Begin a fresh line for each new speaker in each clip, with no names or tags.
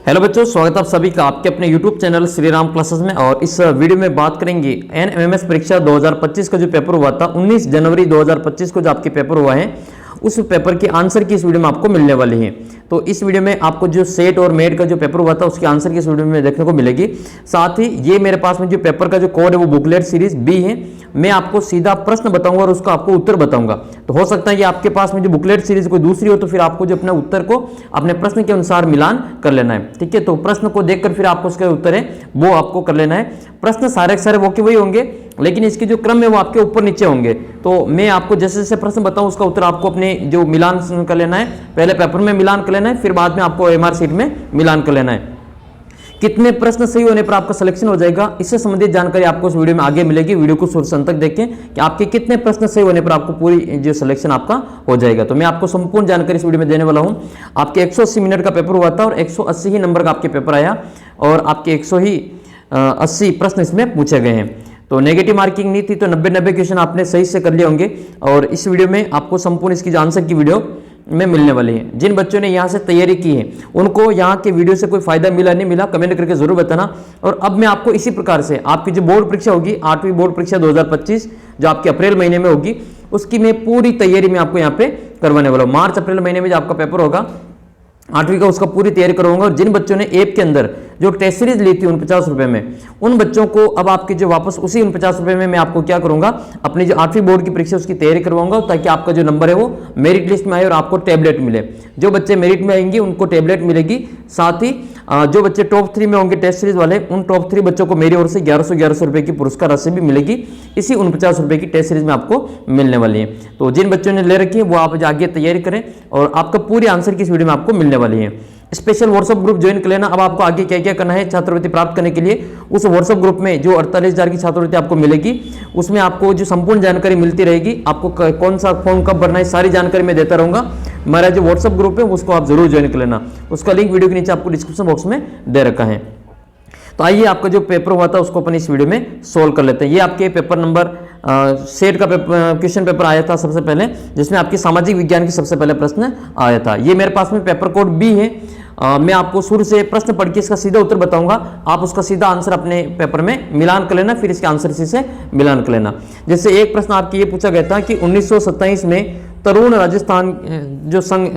Hello बच्चों, स्वागत है आप सभी का आपके अपने YouTube channel Shri Ram classes में। और इस वीडियो में बात करेंगे NMMS परीक्षा 2025 का जो पेपर हुआ था 19 जनवरी 2025 को जो आपके पेपर हुआ है उस पेपर के आंसर की इस वीडियो में आपको मिलने वाली है। तो इस वीडियो में आपको जो सेट और मेट का जो पेपर हुआ था उसके आंसर की इस वीडियो में देखने को मिलेगी। साथ ही ये मेरे पास में जो पेपर का जो कोड है वो बुकलेट सीरीज बी है। मैं आपको सीधा प्रश्न बताऊंगा और उसका आपको उत्तर बताऊंगा। तो हो सकता है कि आपके पास में जो बुकलेट सीरीज कोई दूसरी हो तो फिर आपको जो अपने उत्तर को अपने प्रश्न के अनुसार मिलान कर लेना है। ठीक है, तो प्रश्न को देखकर फिर आपको उसका उत्तर है वो आपको कर लेना है। प्रश्न सारे के सारे वो के वही होंगे, लेकिन इसके जो क्रम है वो आपके ऊपर नीचे होंगे। तो मैं आपको जैसे जैसे प्रश्न बताऊं उसका उत्तर आपको अपने जो मिलान कर लेना है। पहले पेपर में मिलान कर लेना है, फिर बाद में आपको एमआर शीट में मिलान कर लेना है। कितने प्रश्न सही होने पर आपका सिलेक्शन हो जाएगा, इससे संबंधित जानकारी आपको इस वीडियो में आगे मिलेगी। वीडियो को शुरू से अंत तक देखें कि आपके कितने प्रश्न सही होने पर आपको पूरी जो सिलेक्शन आपका हो जाएगा। तो मैं आपको संपूर्ण जानकारी इस वीडियो में देने वाला हूं। आपके 180 मिनट का पेपर हुआ था और 180 ही नंबर का आपके पेपर आया और आपके 180 प्रश्न इसमें पूछे गए हैं। तो नेगेटिव मार्किंग नहीं थी, तो 90 क्वेश्चन आपने सही से कर लिए होंगे। और इस वीडियो में आपको संपूर्ण इसकी आंसर की वीडियो में मिलने वाली है। जिन बच्चों ने यहाँ से तैयारी की है उनको यहाँ के वीडियो से कोई फायदा मिला नहीं मिला, कमेंट करके जरूर बताना। और अब मैं आपको इसी प्रकार से आपकी जो बोर्ड परीक्षा होगी 8वीं बोर्ड परीक्षा 2025 जो आपके अप्रैल महीने में होगी उसकी मैं पूरी तैयारी में आपको यहाँ पे करवाने वाला हूँ। मार्च अप्रैल महीने में जो आपका पेपर होगा 8वीं का उसका पूरी तैयारी करवाऊंगा। और जिन बच्चों ने ऐप के अंदर जो टेस्ट सीरीज ली थी 49 रुपए में, उन बच्चों को अब आपके जो वापस उसी 49 रुपए में मैं आपको क्या करूंगा, अपनी जो 8वीं बोर्ड की परीक्षा उसकी तैयारी करवाऊंगा ताकि आपका जो नंबर है वो मेरिट लिस्ट में आए और आपको टैबलेट मिले। जो बच्चे मेरिट में आएंगे उनको टैबलेट मिलेगी। साथ ही जो बच्चे टॉप 3 में होंगे टेस्ट सीरीज वाले, उन टॉप 3 बच्चों को मेरी ओर से 1100 रुपए की पुरस्कार राशि भी मिलेगी। इसी 49 रुपए की टेस्ट सीरीज में आपको मिलने वाली है। तो जिन बच्चों ने ले रखी है वो आप आगे तैयारी करें और आपका पूरी आंसर की इस वीडियो में आपको मिलने वाली है। स्पेशल व्हाट्सएप ग्रुप ज्वाइन कर लेना। अब आपको आगे क्या क्या करना है छात्रवृत्ति प्राप्त करने के लिए, उस व्हाट्सएप ग्रुप में जो 48,000 की छात्रवृत्ति आपको मिलेगी उसमें आपको जो संपूर्ण जानकारी मिलती रहेगी। आपको कौन सा फॉर्म कब भरना है सारी जानकारी मैं देता रहूंगा। हमारा जो व्हाट्सएप ग्रुप है उसको आप जरूर ज्वाइन कर लेना। उसका लिंक वीडियो के नीचे आपको डिस्क्रिप्शन बॉक्स में दे रखा है। तो आइए आपका जो पेपर हुआ था उसको अपन इस वीडियो में सोल्व कर लेते हैं। ये आपके पेपर नंबर सेट का क्वेश्चन पेपर आया था सबसे पहले, जिसमें आपके सामाजिक विज्ञान की सबसे पहले प्रश्न आया था। ये मेरे पास में पेपर कोड बी है। मैं आपको शुरू से प्रश्न पढ़ के इसका सीधा उत्तर बताऊंगा, आप उसका सीधा आंसर अपने पेपर में मिलान कर लेना, फिर इसके आंसर से मिलान कर लेना। जैसे एक प्रश्न आपके ये पूछा गया था कि 1927 में तरुण राजस्थान जो संघ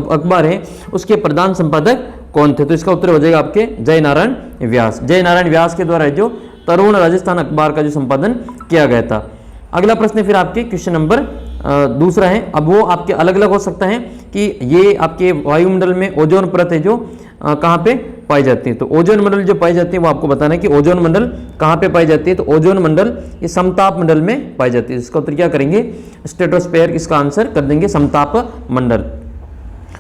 अखबार है उसके प्रधान संपादक कौन थे, तो इसका उत्तर हो जाएगा आपके जय नारायण व्यास। जय नारायण व्यास के द्वारा जो तरुण राजस्थान अखबार का जो संपादन किया गया था। अगला प्रश्न फिर आपके क्वेश्चन नंबर दूसरा है। अब वो आपके अलग अलग हो सकता है कि ये आपके वायुमंडल में ओजोन परत है जो कहाँ पे पाई जाती है। तो ओजोन मंडल जो पाई जाती है वो आपको बताना है कि ओजोन मंडल कहाँ पे पाई जाती है। तो ओजोन मंडल ये समताप मंडल में पाई जाती है। इसका उत्तर क्या करेंगे, स्ट्रेटोस्फेयर, इसका आंसर कर देंगे समताप मंडल।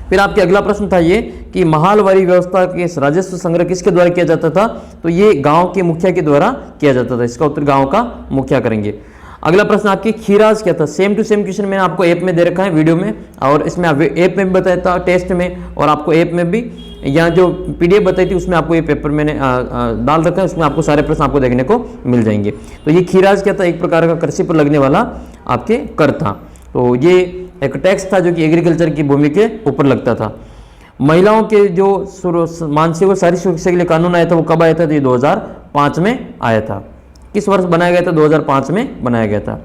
फिर आपके अगला प्रश्न था ये कि महालवारी व्यवस्था के राजस्व संग्रह किसके द्वारा किया जाता था, तो ये गांव के मुखिया के द्वारा किया जाता था। इसका उत्तर गांव का मुखिया करेंगे। अगला प्रश्न आपकी खीराज क्या था, सेम टू सेम क्वेश्चन मैंने आपको ऐप में दे रखा है वीडियो में, और इसमें ऐप में भी बताया था टेस्ट में, और आपको ऐप में भी यहाँ जो पीडीएफ बताई थी उसमें आपको ये पेपर मैंने डाल रखा है, उसमें आपको सारे प्रश्न आपको देखने को मिल जाएंगे। तो ये खीराज क्या था, एक प्रकार का कृषि पर लगने वाला आपके कर था। तो ये एक टैक्स था जो कि एग्रीकल्चर की भूमि के ऊपर लगता था। महिलाओं के जो मानसिक और शारीरिक सुरक्षा के लिए कानून आया था वो कब आया था, तो ये 2005 में आया था। किस वर्ष बनाया गया था, 2005 में बनाया गया था।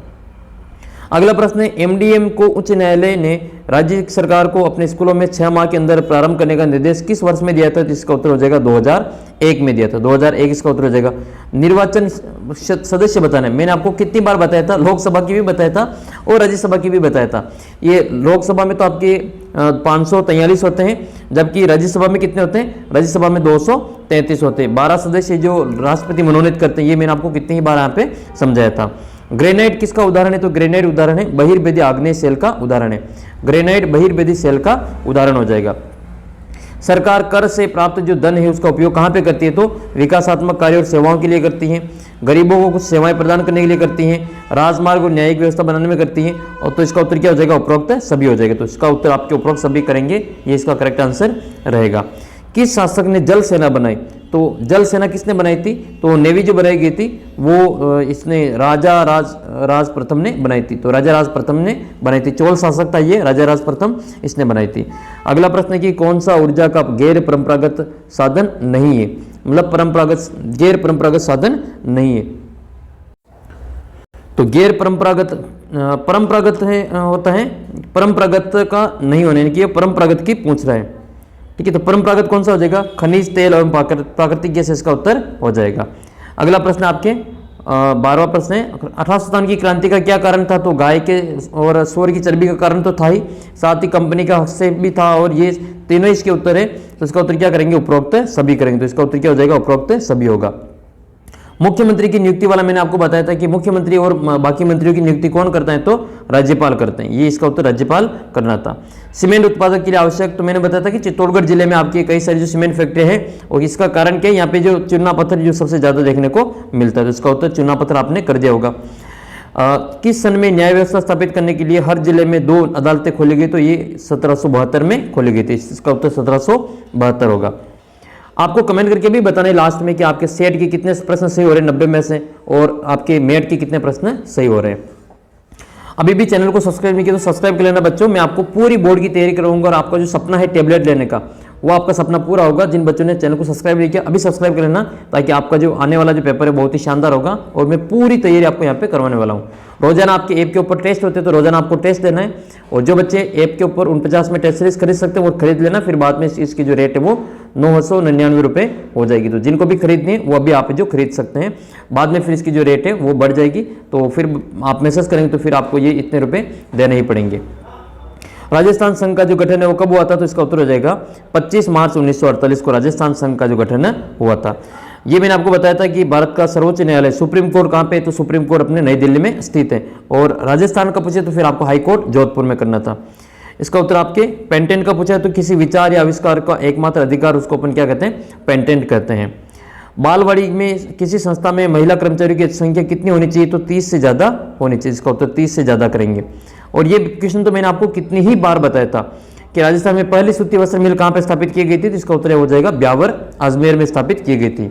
अगला प्रश्न है एमडीएम को उच्च न्यायालय ने राज्य सरकार को अपने स्कूलों में 6 माह के अंदर प्रारंभ करने का निर्देश किस वर्ष में दिया था, जिसका उत्तर हो जाएगा 2001 में दिया था। 2001 इसका उत्तर हो जाएगा। निर्वाचन सदस्य बताना है, मैंने आपको कितनी बार बताया था, लोकसभा की भी बताया था और राज्यसभा की भी बताया था। ये लोकसभा में तो आपके 543 होते हैं, जबकि राज्यसभा में कितने होते हैं, राज्यसभा में 233 होते हैं। 12 सदस्य जो राष्ट्रपति मनोनीत करते हैं, ये मैंने आपको कितनी बार यहाँ पे समझाया था। ग्रेनाइट किसका उदाहरण है, तो ग्रेनाइट उदाहरण है बहिर्वेदी आग्नेय सेल का उदाहरण है। ग्रेनाइट बहिर्वेदी सेल का उदाहरण हो जाएगा। सरकार कर से प्राप्त जो धन है उसका उपयोग कहाँ पे करती है, तो विकासात्मक कार्य और सेवाओं के लिए करती है, गरीबों को कुछ सेवाएं प्रदान करने के लिए करती हैं, राजमार्ग और न्यायिक व्यवस्था बनाने में करती हैं। और तो इसका उत्तर क्या हो जाएगा, उपरोक्त सभी हो जाएगा। तो इसका उत्तर आपके उपरोक्त सभी करेंगे, ये इसका करेक्ट आंसर रहेगा। किस शासक ने जल सेना बनाई, तो जल सेना किसने बनाई थी? तो नेवी जो बनाई गई थी वो इसने राजा राज प्रथम ने बनाई थी। तो राजा राज प्रथम ने बनाई थी, चोल शासक था ये राजा राज प्रथम, इसने बनाई थी। अगला प्रश्न है कि कौन सा ऊर्जा का गैर परंपरागत साधन नहीं है? मतलब गैर परंपरागत साधन नहीं है। तो गैर परंपरागत है होता है, परंपरागत का नहीं होने, यानी कि परंपरागत की पूछ रहा है। ठीक है, तो परंपरागत कौन सा हो जाएगा? खनिज, तेल और प्राकृतिक गैस, इसका उत्तर हो जाएगा। अगला प्रश्न आपके 12वां प्रश्न है, 18 शताब्दी की क्रांति का क्या कारण था? तो गाय के और सूअर की चर्बी का कारण तो था ही, साथ ही कंपनी का हस्तक्षेप भी था, और ये तीनों इसके उत्तर है। तो इसका उत्तर क्या करेंगे? उपरोक्त सभी करेंगे। तो इसका उत्तर क्या हो जाएगा? उपरोक्त सभी होगा। मुख्यमंत्री की नियुक्ति वाला मैंने आपको बताया था कि मुख्यमंत्री और बाकी मंत्रियों की नियुक्ति कौन करता है? तो राज्यपाल करते हैं। ये इसका उत्तर राज्यपाल करना था। सीमेंट उत्पादक के लिए आवश्यक, तो मैंने बताया था कि चित्तौड़गढ़ जिले में आपकी कई सारी जो सीमेंट फैक्ट्री है, और इसका कारण क्या है? यहाँ पे जो चूना पत्थर जो सबसे ज्यादा देखने को मिलता है, तो इसका उत्तर चूना पत्थर आपने कर दिया होगा। किस सन में न्याय व्यवस्था स्थापित करने के लिए हर जिले में 2 अदालतें खोली गई? तो ये 1772 में खोली गई थी। इसका उत्तर 1772 होगा। आपको कमेंट करके भी बताना है लास्ट में कि आपके सेट के कितने प्रश्न सही हो रहे हैं 90 में से, और आपके मेट के कितने प्रश्न सही हो रहे हैं। अभी भी चैनल को सब्सक्राइब नहीं किया तो सब्सक्राइब कर लेना बच्चों। मैं आपको पूरी बोर्ड की तैयारी कराऊंगा, और आपका जो सपना है टैबलेट लेने का, वो आपका सपना पूरा होगा। जिन बच्चों ने चैनल को सब्सक्राइब नहीं किया, अभी सब्सक्राइब कर लेना, ताकि आपका जो आने वाला जो पेपर है बहुत ही शानदार होगा, और मैं पूरी तैयारी आपको यहाँ पे करवाने वाला हूँ। रोजाना आपके ऐप के ऊपर टेस्ट होते हैं, तो रोजाना आपको टेस्ट देना है, और जो बच्चे ऐप के ऊपर 49 में टेस्ट सीरीज खरीद सकते हैं वो खरीद लेना। फिर बाद में इसकी जो रेट है वो 999 रुपये हो जाएगी। तो जिनको भी खरीदनी है वो अभी आप जो खरीद सकते हैं, बाद में फिर इसकी जो रेट है वो बढ़ जाएगी, तो फिर आप मैसेज करेंगे तो फिर आपको ये इतने रुपए देने ही पड़ेंगे। राजस्थान संघ का जो गठन है वो कब हुआ था? तो इसका उत्तर हो जाएगा 25 मार्च 1948 को राजस्थान संघ का जो गठन हुआ था। ये मैंने आपको बताया था कि भारत का सर्वोच्च न्यायालय सुप्रीम कोर्ट कहाँ पे है? तो सुप्रीम कोर्ट अपने नई दिल्ली में स्थित है, और राजस्थान का पूछे तो फिर आपको हाई कोर्ट जोधपुर में करना था। इसका उत्तर आपके पेटेंट का पूछा है, तो किसी विचार या आविष्कार का एकमात्र अधिकार, उसको अपन क्या कहते हैं? पेटेंट कहते हैं। बालवाड़ी में किसी संस्था में महिला कर्मचारियों की संख्या कितनी होनी चाहिए? तो 30 से ज्यादा होनी चाहिए। इसका उत्तर 30 से ज्यादा करेंगे। और ये क्वेश्चन तो मैंने आपको कितनी ही बार बताया था कि राजस्थान में पहली सूती वस्त्र मिल कहाँ पे स्थापित की गई थी? तो इसका उत्तर हो जाएगा ब्यावर, अजमेर में स्थापित की गई थी।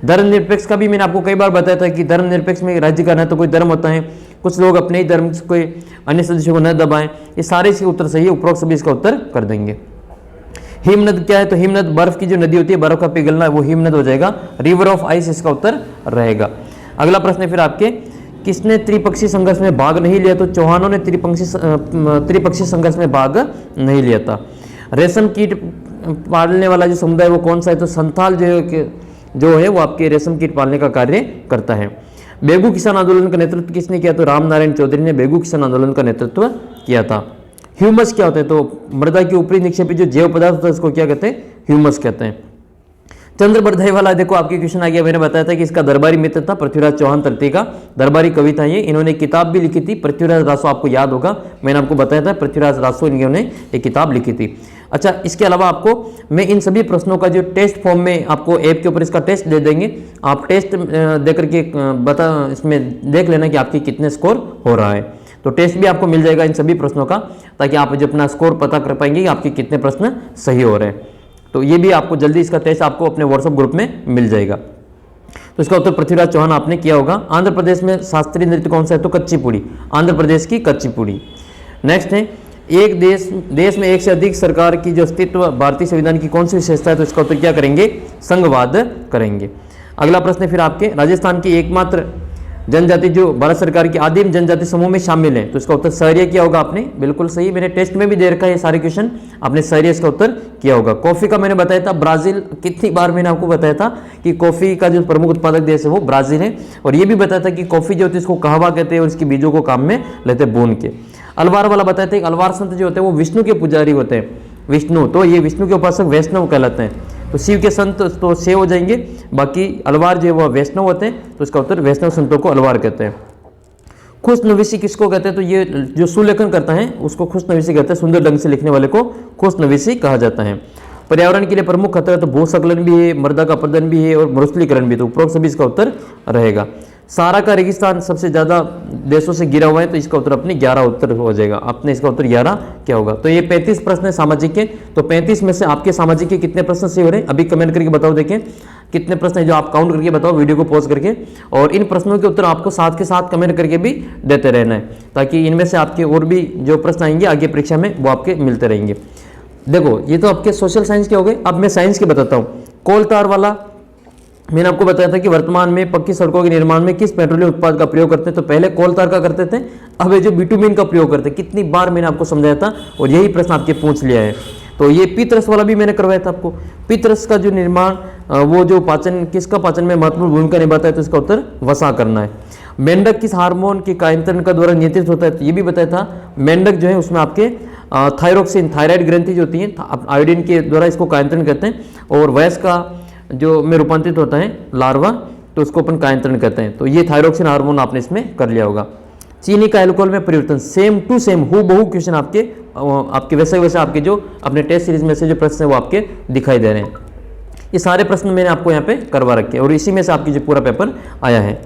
धर्मनिरपेक्ष का भी मैंने आपको कई बार बताया था कि धर्मनिरपेक्ष में राज्य का न तो कोई धर्म होता है, कुछ लोग अपने ही धर्म से कोई अन्य सदस्यों को न दबाएं। ये सारे इसके उत्तर सही है, उपरोक्त सभी इसका उत्तर कर देंगे। हिमनद क्या है? तो हिमनद बर्फ की जो नदी होती है, बर्फ का पिघलना, वो हिमनद हो जाएगा। रिवर ऑफ आइस इसका उत्तर रहेगा। अगला प्रश्न है फिर आपके, किसने त्रिपक्षीय संघर्ष में भाग नहीं लिया? तो चौहानों ने त्रिपक्षीय संघर्ष में भाग नहीं लिया था। रेशम कीट पालने वाला जो समुदाय वो कौन सा है? तो संथाल जो है वो आपके रेशम कीट पालने का कार्य करता है। बेगू किसान आंदोलन का नेतृत्व किसने किया? तो रामनारायण चौधरी ने बेगू किसान आंदोलन का नेतृत्व किया था। ह्यूमस क्या होता है? तो मृदा के ऊपरी निक्षेपित जो जैव पदार्थ होता है उसको क्या कहते हैं? ह्यूमस कहते हैं। चंद्र बरधाई वाला देखो आपके क्वेश्चन आ गया। मैंने बताया था कि इसका दरबारी मित्र था पृथ्वीराज चौहान तृतीय का, दरबारी कवि था ये। इन्होंने किताब भी लिखी थी, पृथ्वीराज रासो, आपको याद होगा, मैंने आपको बताया था पृथ्वीराज रासो इन्होंने एक किताब लिखी थी। अच्छा, इसके अलावा आपको मैं इन सभी प्रश्नों का जो टेस्ट फॉर्म में आपको ऐप के ऊपर इसका टेस्ट दे देंगे, आप टेस्ट दे करके इसमें देख लेना कि आपकी कितने स्कोर हो रहा है। तो टेस्ट भी आपको मिल जाएगा इन सभी प्रश्नों का, ताकि आप जो अपना स्कोर पता कर पाएंगे कि आपके कितने प्रश्न सही हो रहे हैं। तो ये भी आपको जल्दी इसका टेस्ट आपको अपने व्हाट्सएप ग्रुप में मिल जाएगा। तो इसका उत्तर पृथ्वीराज चौहान आपने किया होगा। आंध्र प्रदेश में शास्त्रीय नृत्य कौन सा है? तो कच्चीपुड़ी, आंध्र प्रदेश की कच्चीपुड़ी। नेक्स्ट है, एक देश में एक से अधिक सरकार की जो अस्तित्व भारतीय संविधान की कौन सी विशेषता है? तो इसका उत्तर क्या करेंगे? संघवाद करेंगे। अगला प्रश्न है फिर आपके, राजस्थान की एकमात्र जनजाति जो भारत सरकार की आदिम जनजाति समूह में शामिल है, तो इसका उत्तर सहरिया किया होगा आपने, बिल्कुल सही। मैंने टेस्ट में भी दे रखा है ये सारे क्वेश्चन, आपने सहरिया इसका उत्तर किया होगा। कॉफी का मैंने बताया था ब्राजील, कितनी बार मैंने आपको बताया था कि कॉफी का जो प्रमुख उत्पादक देश है वो ब्राजील है। और ये भी बताया था कि कॉफी जो होती है इसको कहवा कहते हैं, और इसके बीजों को काम में लेते हैं भून के। अलवार वाला बताया था, अलवार संत जो होते हैं वो विष्णु के पुजारी होते हैं, विष्णु, तो ये विष्णु के उपासक वैष्णव कहलाते हैं। तो शिव के संत तो से हो जाएंगे, बाकी अलवार जो है वो वैष्णव होते हैं, तो इसका उत्तर वैष्णव संतों को अलवार कहते हैं। खुशनवीसी किसको कहते हैं? तो ये जो सुलेखन करता है उसको खुशनवीसी कहते हैं, सुंदर ढंग से लिखने वाले को खुशनवीसी कहा जाता है। पर्यावरण के लिए प्रमुख खतरा तो भूस्खलन भी है, मृदा का अपरदन भी है और मरुस्थलीकरण भी, तो उपरोक्त सभी इसका उत्तर रहेगा। सारा का रेगिस्तान सबसे ज़्यादा देशों से घिरा हुआ है, तो इसका उत्तर अपने 11 उत्तर हो जाएगा। अपने इसका उत्तर 11 क्या होगा। तो ये 35 प्रश्न है सामाजिक के। तो 35 में से आपके सामाजिक के कितने प्रश्न सही हो रहे हैं अभी कमेंट करके बताओ। देखें कितने प्रश्न है जो आप काउंट करके बताओ वीडियो को पॉज करके, और इन प्रश्नों के उत्तर आपको साथ के साथ कमेंट करके भी देते रहना है, ताकि इनमें से आपके और भी जो प्रश्न आएंगे आगे परीक्षा में वो आपके मिलते रहेंगे। देखो ये तो आपके सोशल साइंस के हो गए। अब मैं साइंस के बताता हूँ। कोल तार वाला मैंने आपको बताया था कि वर्तमान में पक्की सड़कों के निर्माण में किस पेट्रोलियम उत्पाद का प्रयोग करते हैं, तो पहले कोल तार का करते थे, अब ये जो बिटुमिन का प्रयोग करते हैं। कितनी बार मैंने आपको समझाया था और यही प्रश्न आपके पूछ लिया है। तो ये पित्त वाला भी मैंने करवाया था आपको। पित्त का जो निर्माण वो जो पाचन किसका पाचन में महत्वपूर्ण भूमिका निभाता है, तो इसका उत्तर वसा करना है। मेंढक किस हार्मोन के कायंत्रण का द्वारा नियंत्रित होता है, तो ये भी बताया था। मेंढक जो है उसमें आपके थायरोक्सिन थायराइड ग्रंथि जो होती है आयोडीन के द्वारा इसको कायंत्रण करते हैं, और वयस्क का जो में रूपांतरित होता है लार्वा, तो उसको अपन कायंत्रण करते हैं। तो ये थायरोक्सिन हार्मोन आपने इसमें कर लिया होगा। चीनी का अल्कोहल में परिवर्तन सेम टू सेम हूबहू क्वेश्चन आपके वैसे आपके जो अपने टेस्ट सीरीज में से जो प्रश्न है वो आपके दिखाई दे रहे हैं। ये सारे प्रश्न मैंने आपको यहाँ पे करवा रखे हैं और इसी में से आपकी जो पूरा पेपर आया है।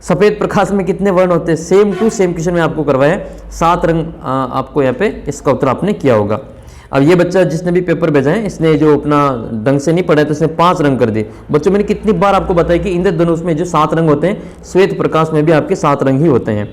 सफ़ेद प्रकाश में कितने वर्ण होते हैं, सेम टू सेम क्वेश्चन में आपको करवाया है। 7 रंग आपको यहाँ पे इसका उत्तर आपने किया होगा। अब ये बच्चा जिसने भी पेपर भेजा है इसने जो अपना ढंग से नहीं पढ़ा है तो इसने 5 रंग कर दिए। बच्चों मैंने कितनी बार आपको बताया कि इंद्रधनुष में जो 7 रंग होते हैं, श्वेत प्रकाश में भी आपके 7 रंग ही होते हैं।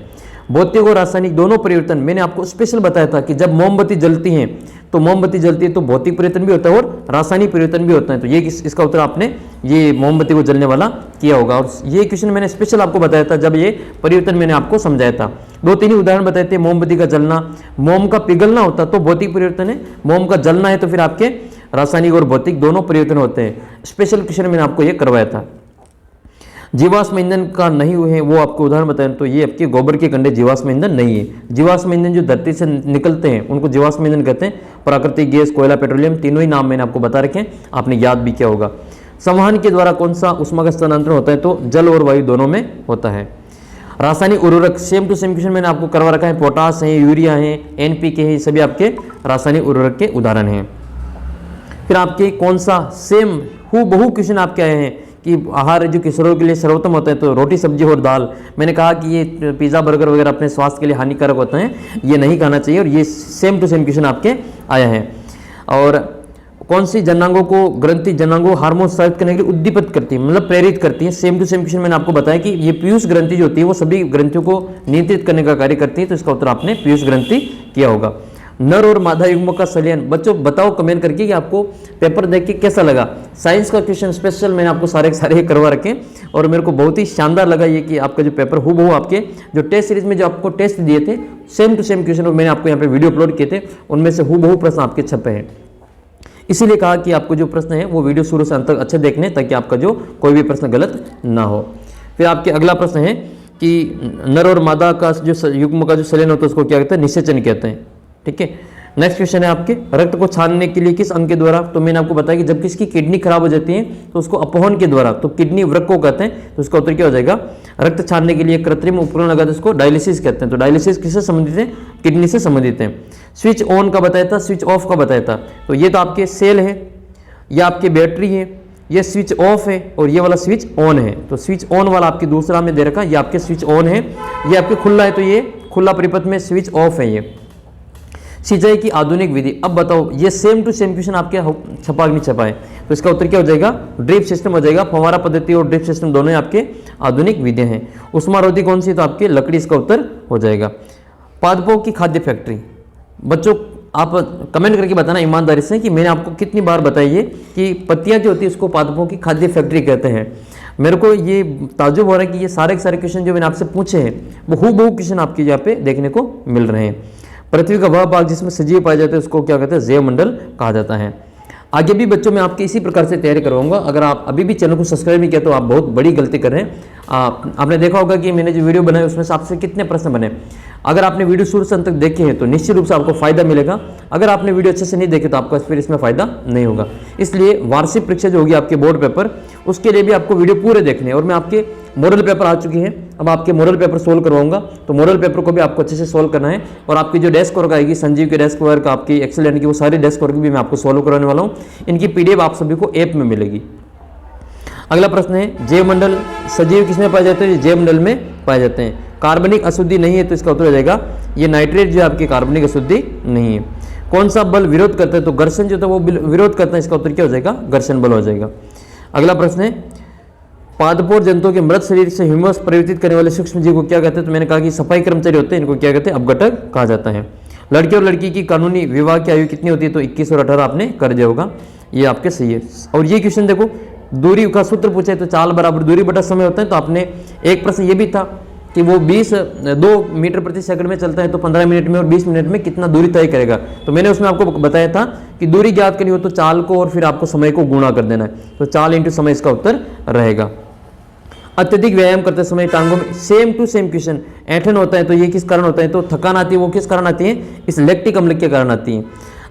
भौतिक और रासायनिक दोनों परिवर्तन मैंने आपको स्पेशल बताया था कि जब मोमबत्ती जलती है तो मोमबत्ती जलती है तो भौतिक परिवर्तन भी होता है और रासायनिक परिवर्तन भी होता है। तो ये इसका उत्तर आपने ये मोमबत्ती को जलने वाला किया होगा। और ये क्वेश्चन मैंने स्पेशल आपको बताया था जब ये परिवर्तन मैंने आपको समझाया था। 2-3 ही उदाहरण बताए थे। मोमबत्ती का जलना, मोम का पिघलना होता तो भौतिक परिवर्तन है, मोम का जलना है तो फिर आपके रासायनिक और भौतिक दोनों परिवर्तन होते हैं। स्पेशल क्वेश्चन मैंने आपको ये करवाया था। जीवाश्म ईंधन का नहीं हुए हैं वो आपको उदाहरण बताएं, तो ये आपके गोबर के कंडे जीवाश्म ईंधन नहीं है। जीवाश्म ईंधन जो धरती से निकलते हैं उनको जीवाश्म ईंधन कहते हैं। प्राकृतिक गैस, कोयला, पेट्रोलियम, तीनों ही नाम मैंने आपको बता रखे हैं, आपने याद भी किया होगा। संवहन के द्वारा कौन सा ऊष्मा का स्थानांतरण होता है, तो जल और वायु दोनों में होता है। रासायनिक उर्वरक सेम टू सेम क्वेश्चन मैंने आपको करवा रखा है। पोटास है, यूरिया है, NPK है, सभी आपके रासायनिक उर्वरक के उदाहरण हैं। फिर आपके कौन सा सेम हूबहू क्वेश्चन आपके आए हैं कि आहार जो किशोरों के लिए सर्वोत्तम होता है, तो रोटी, सब्जी और दाल। मैंने कहा कि ये पिज़्ज़ा, बर्गर वगैरह अपने स्वास्थ्य के लिए हानिकारक होते हैं, ये नहीं खाना चाहिए, और ये सेम टू सेम क्वेश्चन आपके आया है। और कौन सी जनांगों को ग्रंथि जनांगों हार्मोन स्रावित करने के लिए उद्दीपित करती है, मतलब प्रेरित करती है। सेम टू सेम क्वेश्चन मैंने आपको बताया कि ये पीयूष ग्रंथि जो होती है वो सभी ग्रंथियों को नियंत्रित करने का कार्य करती है, तो इसका उत्तर आपने पीयूष ग्रंथि किया होगा। नर और मादा युग्म का संलयन, बच्चों बताओ कमेंट करके कि आपको पेपर देख के कैसा लगा। साइंस का क्वेश्चन स्पेशल मैंने आपको सारे करवा रखे और मेरे को बहुत ही शानदार लगा ये कि आपका जो पेपर हूबहू आपके जो टेस्ट सीरीज में जो आपको टेस्ट दिए थे सेम टू सेम क्वेश्चन मैंने आपको यहाँ पे वीडियो अपलोड किए थे, उनमें से हूबहू प्रश्न आपके छपे हैं। इसीलिए कहा कि आपको जो प्रश्न है वो वीडियो शुरू से अंत तक अच्छे देखने, ताकि आपका जो कोई भी प्रश्न गलत ना हो। फिर आपके अगला प्रश्न है कि नर और मादा का जो युग्म का जो संलयन होता है उसको क्या कहते हैं, निषेचन कहते हैं। ठीक है। नेक्स्ट क्वेश्चन है आपके रक्त को छानने के लिए किस अंग के द्वारा, तो मैंने आपको बताया कि जब किसकी किडनी खराब हो जाती है तो उसको अपहरण के द्वारा, तो किडनी वृक्क को कहते हैं, तो उसका उत्तर क्या हो जाएगा। रक्त छानने के लिए कृत्रिम उपकरण लगाते उसको डायलिसिस कहते हैं। तो डायलिसिस किससे संबंधित है, किडनी से संबंधित है। स्विच ऑन का बताया था, स्विच ऑफ का बताया था, तो ये तो आपके सेल है, ये आपके बैटरी है, ये स्विच ऑफ है और ये वाला स्विच ऑन है। तो स्विच ऑन वाला आपके दूसरा में दे रखा, ये आपके स्विच ऑन है, ये आपके खुला है, तो ये खुला परिपथ में स्विच ऑफ है। ये सिंचाई की आधुनिक विधि, अब बताओ ये सेम टू सेम क्वेश्चन आपके छपा नहीं छपा है, तो इसका उत्तर क्या हो जाएगा, ड्रिप सिस्टम हो जाएगा। फव्वारा पद्धति और ड्रिप सिस्टम दोनों ही आपके आधुनिक विधियां हैं। उष्मारोधी कौन सी, तो आपके लकड़ी, इसका उत्तर हो जाएगा। पादपों की खाद्य फैक्ट्री, बच्चों आप कमेंट करके बताना ईमानदारी से कि मैंने आपको कितनी बार बताइए कि पत्तियां जो होती है उसको पादपों की खाद्य फैक्ट्री कहते हैं। मेरे को ये ताज्जुब हो रहा है कि ये सारे के सारे क्वेश्चन जो मैंने आपसे पूछे हैं वो हूबहू क्वेश्चन आपके यहाँ पे देखने को मिल रहे हैं। पृथ्वी का वह भाग जिसमें सजीव पाए जाते हैं उसको क्या कहते हैं, जैवमंडल कहा जाता है। आगे भी बच्चों मैं आपकी इसी प्रकार से तैयारी करवाऊंगा। अगर आप अभी भी चैनल को सब्सक्राइब नहीं किया तो आप बहुत बड़ी गलती कर रहे हैं। आपने देखा होगा कि मैंने जो वीडियो बनाए उसमें से आपसे कितने प्रश्न बने। अगर आपने वीडियो शुरू से अंत तक देखे हैं तो निश्चित रूप से आपको फायदा मिलेगा। अगर आपने वीडियो अच्छे से नहीं देखे तो आपको फिर इसमें फायदा नहीं होगा। इसलिए वार्षिक परीक्षा जो होगी आपके बोर्ड पेपर, उसके लिए भी आपको वीडियो पूरे देखने हैं। और मैं आपके मॉडल पेपर आ चुकी हैं, अब आपके मॉडल पेपर सोल्व करवाऊंगा, तो मॉडल पेपर को भी आपको अच्छे से सोल्व करना है। और आपकी जो डेस्क वर्क आएगी, संजीव के डेस्क वर्क, आपकी एक्सेलेंट की, वो सारी डेस्क वर्क भी मैं आपको सोल्व करवाने वाला हूँ। इनकी PDF आप सभी को ऐप में मिलेगी। अगला प्रश्न है जैव मंडल सजीव किसमें पाए जाते हैं? जैव मंडल में पाए जाते हैं। कार्बनिक अशुद्धि नहीं है तो इसका उत्तर हो जाएगा ये नाइट्रेट जो है आपकी कार्बनिक अशुद्धि नहीं है। कौन सा बल विरोध करता है? तो घर्षण जो था वो विरोध करता है, इसका उत्तर क्या हो जाएगा? घर्षण बल हो जाएगा। अगला प्रश्न है पादपोर जंतुओं के मृत शरीर से ह्यूमस परिवर्तित करने वाले सूक्ष्म जीव को क्या कहते हैं? तो मैंने कहा कि सफाई कर्मचारी होते हैं, इनको क्या कहते हैं? अपघटक कहा जाता है। लड़के और लड़की की कानूनी विवाह की आयु कितनी होती है? तो 21 और 18 आपने कर दिया होगा, ये आपके सही है। और ये क्वेश्चन देखो दूरी का सूत्र पूछा है तो चाल बराबर दूरी बटा समय होता है। तो आपने एक प्रश्न ये भी था कि वो 2 मीटर प्रति सेकंड में चलता है तो 15 मिनट में और 20 मिनट में कितना दूरी तय करेगा। तो मैंने उसमें आपको बताया था कि दूरी ज्ञात करनी हो तो चाल को और फिर आपको समय को गुणा कर देना है, तो चाल इंटू समय इसका उत्तर रहेगा। अत्यधिक व्यायाम करते समय टांगों में सेम टू सेम क्वेश्चन ऐंठन होता है तो ये किस कारण होता है? तो थकान आती है, वो किस कारण आती है? इस लैक्टिक अम्ल के कारण आती है।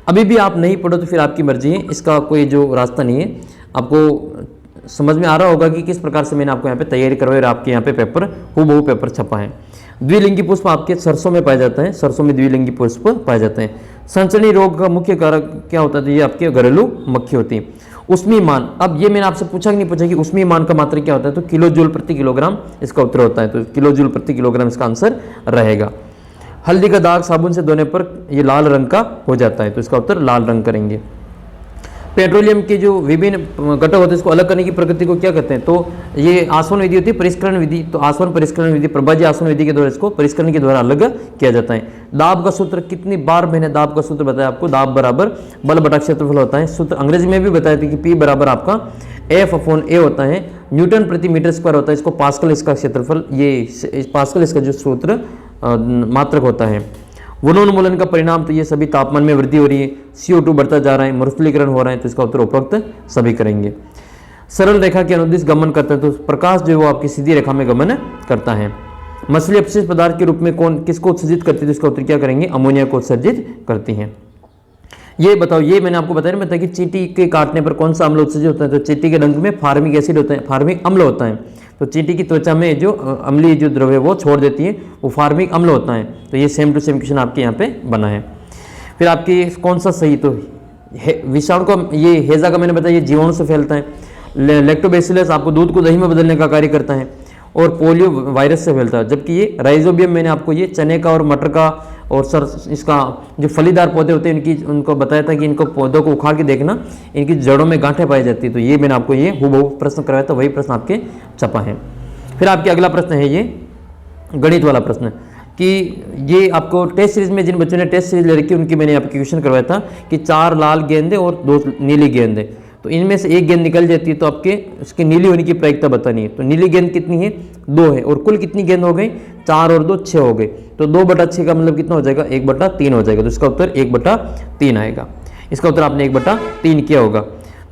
अभी भी आप नहीं पढ़ो तो फिर आपकी मर्जी है, इसका कोई जो रास्ता नहीं है। आपको समझ में आ रहा होगा कि किस प्रकार से मैंने आपको यहाँ पे तैयारी करवाई और आपके यहाँ पे पेपर हूबहू पेपर छपा है। द्विलिंगी पुष्प आपके सरसों में पाया जाता है, सरसों में द्विलिंगी पुष्प पाए जाते हैं। संचरणी रोग का मुख्य कारक क्या होता है? तो ये आपके घरेलू मक्खी होती है। उष्मीय मान, अब ये मैंने आपसे पूछा कि नहीं पूछा कि उष्मीय मान का मात्रक क्या होता है? तो किलो जूल प्रति किलोग्राम इसका उत्तर होता है, तो किलो जूल प्रति किलोग्राम इसका आंसर रहेगा। हल्दी का दाग साबुन से धोने पर ये लाल रंग का हो जाता है, तो इसका उत्तर लाल रंग करेंगे। पेट्रोलियम के जो विभिन्न घटक होते हैं इसको अलग करने की प्रकृति को क्या कहते हैं? तो ये आसवन विधि होती है, परिष्करण विधि। तो आसवन परिष्करण विधि, प्रभाजी आसवन विधि के द्वारा इसको परिष्करण के द्वारा अलग किया जाता है। दाब का सूत्र कितनी बार मैंने दाब का सूत्र बताया आपको? दाब बराबर बल बटा क्षेत्रफल होता है। सूत्र अंग्रेजी में भी बताया था कि P बराबर आपका F/A होता है, न्यूटन प्रति मीटर स्क्वायर होता है। इसको पास्कल इसका क्षेत्रफल, ये पास्कल इसका जो सूत्र मात्रक होता है। वनोन्मूलन का परिणाम तो ये सभी तापमान में वृद्धि हो रही है, CO2 बढ़ता जा रहा है, मरुस्थलीकरण हो रहा है, तो इसका उत्तर उपरोक्त सभी करेंगे। सरल रेखा के अनुदिश गमन करता है तो प्रकाश जो है वो आपकी सीधी रेखा में गमन करता है। मछली अपशिष्ट पदार्थ के रूप में किसको उत्सर्जित करती है? तो इसका उत्तर क्या करेंगे? अमोनिया को उत्सर्जित करती हैं। ये बताओ, ये मैंने आपको बताया कि चींटी के काटने पर कौन सा अम्ल उत्सर्जित होता है? तो चींटी के रंग में फार्मिक एसिड होता है, फार्मिक अम्ल होता है। तो चींटी की त्वचा में जो अम्लीय जो द्रव्य वो छोड़ देती है वो फार्मिक अम्ल होता है। तो ये सेम टू सेम क्वेश्चन आपके यहाँ पे बना है। फिर आपकी कौन सा सही? तो विषाणु का, ये हेजा का मैंने बताया ये जीवाणु से फैलता है। लैक्टोबैसिलस आपको दूध को दही में बदलने का कार्य करता है और पोलियो वायरस से फैलता है। जबकि ये राइजोबियम मैंने आपको ये चने का और मटर का और इसका जो फलीदार पौधे होते हैं उनको बताया था कि इनको पौधों को उखाड़ के देखना, इनकी जड़ों में गांठें पाई जाती है। तो ये मैंने आपको ये हूबहू प्रश्न करवाया था, वही प्रश्न आपके छपा है। फिर आपके अगला प्रश्न है ये गणित वाला प्रश्न कि ये आपको टेस्ट सीरीज में जिन बच्चों ने टेस्ट सीरीज ले रखी उनकी मैंने आपकी क्वेश्चन करवाया था कि 4 लाल गेंदें और 2 नीली गेंदें, तो इनमें से एक गेंद निकल जाती है तो आपके उसकी नीली होने की प्रायिकता बतानी है। तो नीली गेंद कितनी है? 2 है। और कुल कितनी गेंद हो गई? 4 और 2 6 हो गए। तो 2/6 का मतलब कितना हो जाएगा? 1/3 हो जाएगा। तो इसका उत्तर 1/3 आएगा। इसका उत्तर आपने 1/3 किया होगा।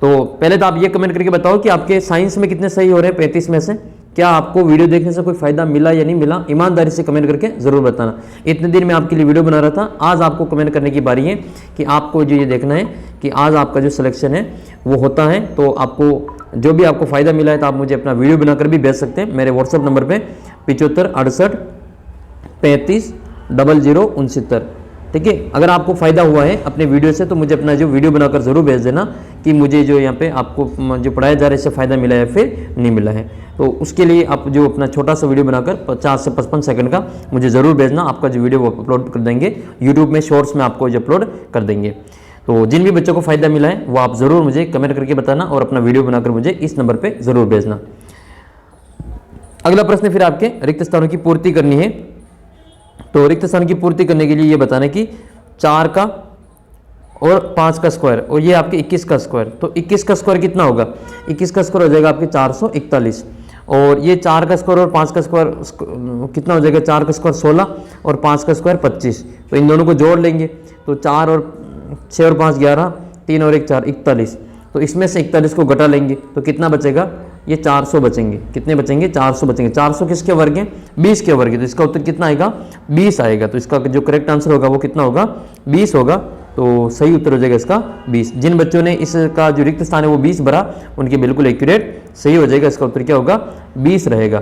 तो पहले तो आप ये कमेंट करके बताओ कि आपके साइंस में कितने सही हो रहे हैं 35 में से। क्या आपको वीडियो देखने से कोई फायदा मिला या नहीं मिला? ईमानदारी से कमेंट करके जरूर बताना। इतने दिन मैं आपके लिए वीडियो बना रहा था, आज आपको कमेंट करने की बारी है कि आपको जो ये देखना है कि आज आपका जो सिलेक्शन है वो होता है। तो आपको जो भी आपको फायदा मिला है तो आप मुझे अपना वीडियो बनाकर भी भेज सकते हैं मेरे व्हाट्सएप नंबर पे 75 68 35 0069। ठीक है, अगर आपको फायदा हुआ है अपने वीडियो से तो मुझे अपना जो वीडियो बनाकर जरूर भेज देना कि मुझे जो यहाँ पे आपको जो पढ़ाया जा रहा है इससे फ़ायदा मिला है फिर नहीं मिला है। तो उसके लिए आप जो अपना छोटा सा वीडियो बनाकर 50 से 55 सेकंड का मुझे ज़रूर भेजना। आपका जो वीडियो वो अपलोड कर देंगे यूट्यूब में शॉर्ट्स में, आपको जो अपलोड कर देंगे। तो जिन भी बच्चों को फ़ायदा मिला है वो आप ज़रूर मुझे कमेंट करके बताना और अपना वीडियो बनाकर मुझे इस नंबर पर ज़रूर भेजना। अगला प्रश्न फिर आपके रिक्त स्थानों की पूर्ति करनी है। तो रिक्त स्थान की पूर्ति करने के लिए ये बताना कि 4 का और 5 का स्क्वायर और ये आपके 21 का स्क्वायर। तो 21 का स्क्वायर कितना होगा? 21 का स्क्वायर हो जाएगा आपके 441 और ये 4 का स्क्वायर और 5 का स्क्वायर कितना हो जाएगा? 4 का स्क्वायर 16 और 5 का स्क्वायर 25। तो इन दोनों को जोड़ लेंगे तो 4 और 6 और 5 11, 3 और 1 4 41। तो इसमें से 41 को घटा लेंगे तो कितना बचेगा? ये 400 बचेंगे। कितने बचेंगे? 400 बचेंगे। 400 किसके वर्ग हैं? 20 के वर्ग है। तो इसका उत्तर कितना आएगा? 20 आएगा। तो इसका जो करेक्ट आंसर होगा वो कितना होगा? 20 होगा। तो सही उत्तर हो जाएगा इसका 20। जिन बच्चों ने इसका जो रिक्त स्थान है वो 20 भरा उनके बिल्कुल एक्यूरेट सही हो जाएगा। इसका उत्तर क्या होगा? 20 रहेगा।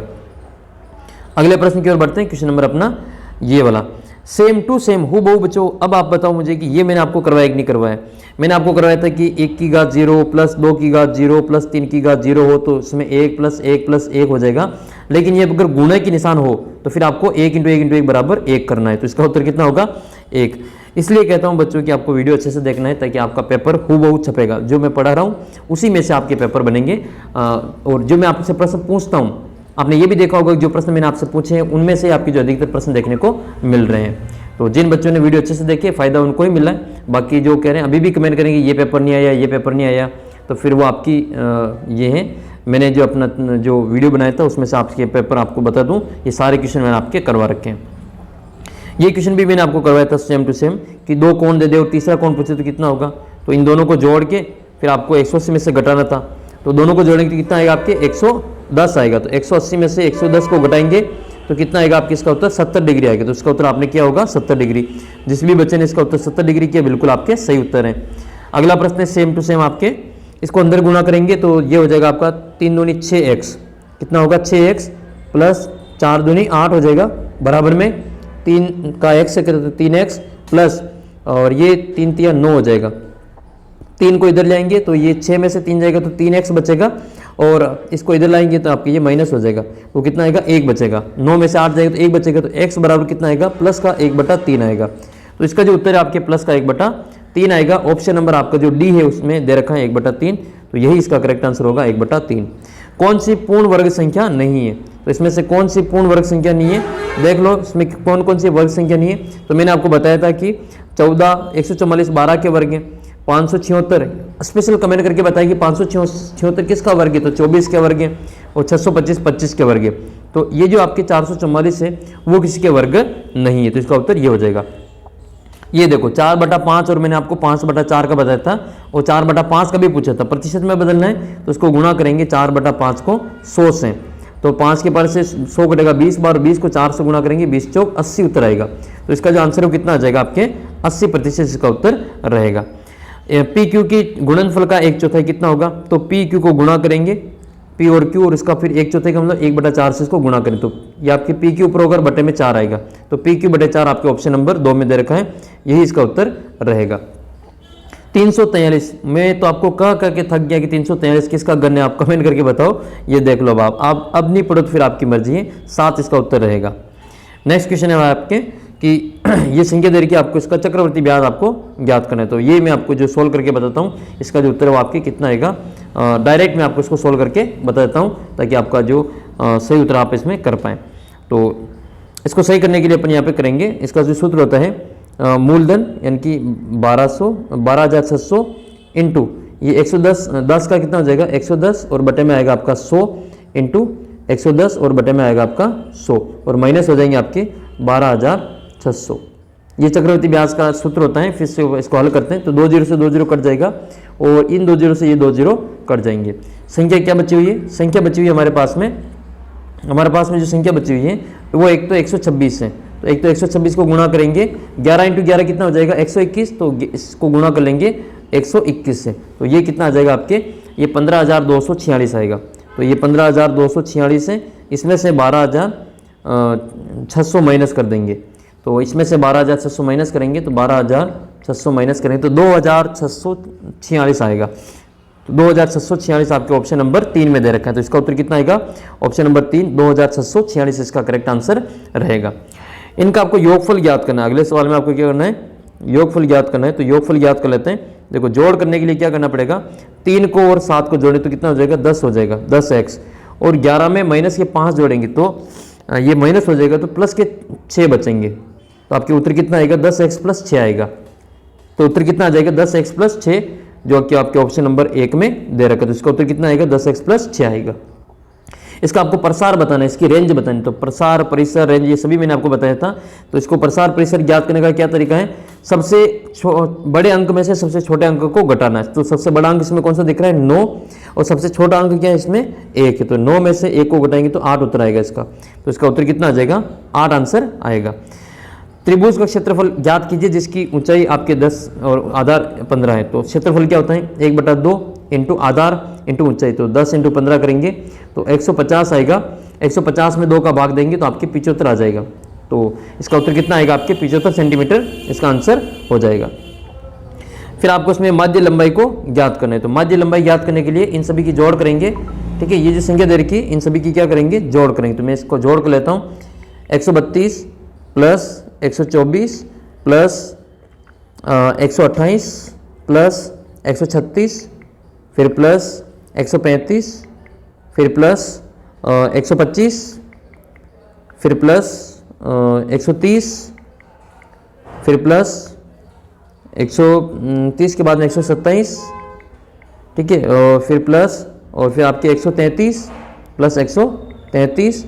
अगले प्रश्न की ओर बढ़ते हैं। क्वेश्चन नंबर अपना ये वाला सेम टू सेम हूबहू बच्चों। अब आप बताओ मुझे कि ये मैंने आपको करवाया कि नहीं करवाया। मैंने आपको करवाया था कि 1 की घात 0 प्लस 2 की घात 0 प्लस 3 की घात 0 हो तो इसमें 1 प्लस 1 प्लस 1 हो जाएगा। लेकिन ये अगर गुणे की निशान हो तो फिर आपको 1 इंटू 1 इंटू 1 बराबर 1 करना है। तो इसका उत्तर कितना होगा 1। इसलिए कहता हूं बच्चों कि आपको वीडियो अच्छे से देखना है ताकि आपका पेपर हूबहू छपेगा। जो मैं पढ़ा रहा हूं उसी में से आपके पेपर बनेंगे। और जो मैं आपसे प्रश्न पूछता हूं, आपने ये भी देखा होगा जो प्रश्न मैंने आपसे पूछे हैं उनमें से आपकी जो अधिकतर प्रश्न देखने को मिल रहे हैं। तो जिन बच्चों ने वीडियो अच्छे से देखे फ़ायदा उनको ही मिला है। बाकी जो कह रहे हैं अभी भी कमेंट करेंगे ये पेपर नहीं आया, ये पेपर नहीं आया, तो फिर वो आपकी ये है। मैंने जो अपना जो वीडियो बनाया था उसमें से आपके पेपर आपको बता दूं, ये सारे क्वेश्चन मैंने आपके करवा रखे हैं। ये क्वेश्चन भी मैंने आपको करवाया था सेम टू सेम कि 2 कोण दे दे और तीसरा कोण पूछे तो कितना होगा। तो इन दोनों को जोड़ के फिर आपको 180 में से घटाना था। तो दोनों को जोड़ेंगे तो कितना आएगा आपके 110 आएगा। तो 180 में से 110 को घटाएंगे तो कितना आएगा आपके, इसका उत्तर 70 डिग्री आएगा। तो इसका उत्तर आपने किया होगा 70 डिग्री। जिस भी बच्चे ने इसका उत्तर 70 डिग्री किया बिल्कुल आपके सही उत्तर है। अगला प्रश्न है सेम टू सेम आपके, इसको अंदर गुणा करेंगे तो ये हो जाएगा आपका 3 दूनी 6x, कितना होगा 6x प्लस 4 दूनी 8 हो जाएगा, बराबर में 3 का x से करते 3x प्लस और ये 3 तिया 9 हो जाएगा। 3 को इधर लाएंगे तो ये 6 में से 3 जाएगा तो 3x बचेगा और इसको इधर लाएंगे तो आपके ये माइनस हो जाएगा। वो कितना आएगा 1 बचेगा। 9 में से 8 जाएगा तो 1 बचेगा। तो x बराबर कितना आएगा प्लस का 1/3 आएगा। तो इसका जो उत्तर है आपके प्लस का 1/3 आएगा। ऑप्शन नंबर आपका जो डी है उसमें दे रखा है 1/3, तो यही इसका करेक्ट आंसर होगा 1/3। कौन सी पूर्ण वर्ग संख्या नहीं है, तो इसमें से कौन सी पूर्ण वर्ग संख्या नहीं है देख लो। इसमें कौन कौन सी वर्ग संख्या नहीं है, तो मैंने आपको बताया था कि 14, 144 12 के वर्ग हैं, 576 स्पेशल कमेंट करके बताया कि 576 किसका वर्ग है, तो 24 के वर्ग है, और 625 25 के वर्ग है। तो ये जो आपके 444 है वो किसी के वर्ग नहीं है। तो इसका उत्तर ये हो जाएगा। ये देखो 4/5 और मैंने आपको 5/4 का बताया था और 4/5 का भी पूछा था। प्रतिशत में बदलना है तो इसको गुणा करेंगे 4/5 को 100 से, तो 5 के पार से 100 कटेगा 20 बार, 20 को 4 से गुणा करेंगे 20 चौक 80 उत्तर आएगा। तो इसका जो आंसर है वो कितना आ जाएगा आपके 80% इसका उत्तर रहेगा। पी क्यू की गुणनफल का 1/4 कितना होगा, तो पी क्यू को गुणा करेंगे पी और क्यू और इसका फिर 1/4 का मतलब 1/4 से इसको गुणा करें तो ये आपके पी क्यू ऊपर होकर बटे में 4 आएगा। तो पी क्यू बटे 4 आपके ऑप्शन नंबर 2 में दे रखा है, यही इसका उत्तर रहेगा। 343 मैं तो आपको कह के थक गया कि 343 किसका गण है, आप कमेंट करके बताओ। ये देख लो आप अब नहीं पढ़ो तो फिर आपकी मर्जी है, 7 इसका उत्तर रहेगा। नेक्स्ट क्वेश्चन है आपके कि ये संख्या दे रखी है आपको, इसका चक्रवर्ती ब्याज आपको ज्ञात करना है। तो ये मैं आपको जो सोल्व करके बताता हूँ, इसका जो उत्तर है वो आपके कितना आएगा, डायरेक्ट मैं आपको इसको सोल्व करके बता देता हूँ ताकि आपका जो सही उत्तर आप इसमें कर पाएँ। तो इसको सही करने के लिए अपन यहाँ पे करेंगे, इसका जो सूत्र होता है मूलधन यानी कि 12,600 इंटू ये 110, 10 का कितना हो जाएगा 110 और बटे में आएगा आपका 100 इंटू 110 और बटे में आएगा आपका 100 और माइनस हो जाएंगे आपके 12,600। ये चक्रवर्ती ब्याज का सूत्र होता है। फिर से इसको हल करते हैं तो 2 0 से 2 0 कट जाएगा और इन 2 0 से ये 2 0 कट जाएंगे। संख्या क्या बची हुई है, संख्या बची हुई है हमारे पास में जो संख्या बची हुई है वो एक तो 126 है। तो एक तो 126 को गुणा करेंगे 11 इंटू 11 कितना हो जाएगा 121, तो इसको गुणा कर लेंगे 121 से, तो ये कितना आ जाएगा आपके ये 15,246 आएगा। तो ये 15,246 है, इसमें से 12,600 माइनस कर देंगे। तो इसमें से 12,600 माइनस करेंगे तो 12,600 माइनस करेंगे तो 2,646 आएगा। तो 2,646 आपके ऑप्शन नंबर 3 में दे रखा है। तो इसका उत्तर कितना आएगा, ऑप्शन नंबर 3 2,646 इसका करेक्ट आंसर रहेगा। इनका आपको योगफल ज्ञात करना है। अगले सवाल में आपको क्या करना है, योगफल ज्ञात करना है। तो योगफल ज्ञात कर लेते हैं। देखो जोड़ करने के लिए क्या करना पड़ेगा, 3 को और 7 को जोड़े तो कितना हो जाएगा 10 हो जाएगा, 10x और 11 में माइनस के 5 जोड़ेंगे तो ये माइनस हो जाएगा तो प्लस के 6 बचेंगे। तो आपके उत्तर कितना आएगा 10x प्लस 6 आएगा। तो उत्तर कितना आ जाएगा 10x प्लस 6 जो कि आपके ऑप्शन नंबर 1 में दे रखा है। तो इसका उत्तर कितना आएगा 10x प्लस 6 आएगा। इसका आपको प्रसार बताना है, इसकी रेंज बतानी। तो प्रसार परिसर रेंज ये सभी मैंने आपको बताया था। तो इसको प्रसार परिसर ज्ञात करने का क्या तरीका है, सबसे बड़े अंक में से सबसे छोटे अंक को घटाना है। तो सबसे बड़ा अंक इसमें कौन सा दिख रहा है 9 और सबसे छोटा अंक क्या है इसमें 1 है। तो 9 में से 1 को घटाएंगे तो 8 उत्तर आएगा इसका। तो इसका उत्तर कितना आ जाएगा 8 आंसर आएगा। त्रिभुज का क्षेत्रफल ज्ञात कीजिए जिसकी ऊंचाई आपके 10 और आधार 15 है। तो क्षेत्रफल क्या होता है 1/2 इंटू आधार इंटू ऊंचाई। तो 10 इंटू 15 करेंगे तो 150 आएगा। 150 में 2 का भाग देंगे तो आपके 75 आ जाएगा। तो इसका उत्तर कितना आएगा आपके 75 सेंटीमीटर इसका आंसर हो जाएगा। फिर आपको इसमें माध्य लंबाई को ज्ञात करना है। तो माध्य लंबाई ज्ञात करने के लिए इन सभी की जोड़ करेंगे, ठीक है। ये जो संख्या दे रखी है इन सभी की क्या करेंगे, जोड़ करेंगे। तो मैं इसको जोड़ कर लेता हूँ, 132 प्लस 124 प्लस 128 प्लस 136 फिर प्लस 135 फिर प्लस 125 फिर प्लस 130 फिर प्लस 130 के बाद में 127, ठीक है, फिर प्लस और फिर आपके 133 प्लस 133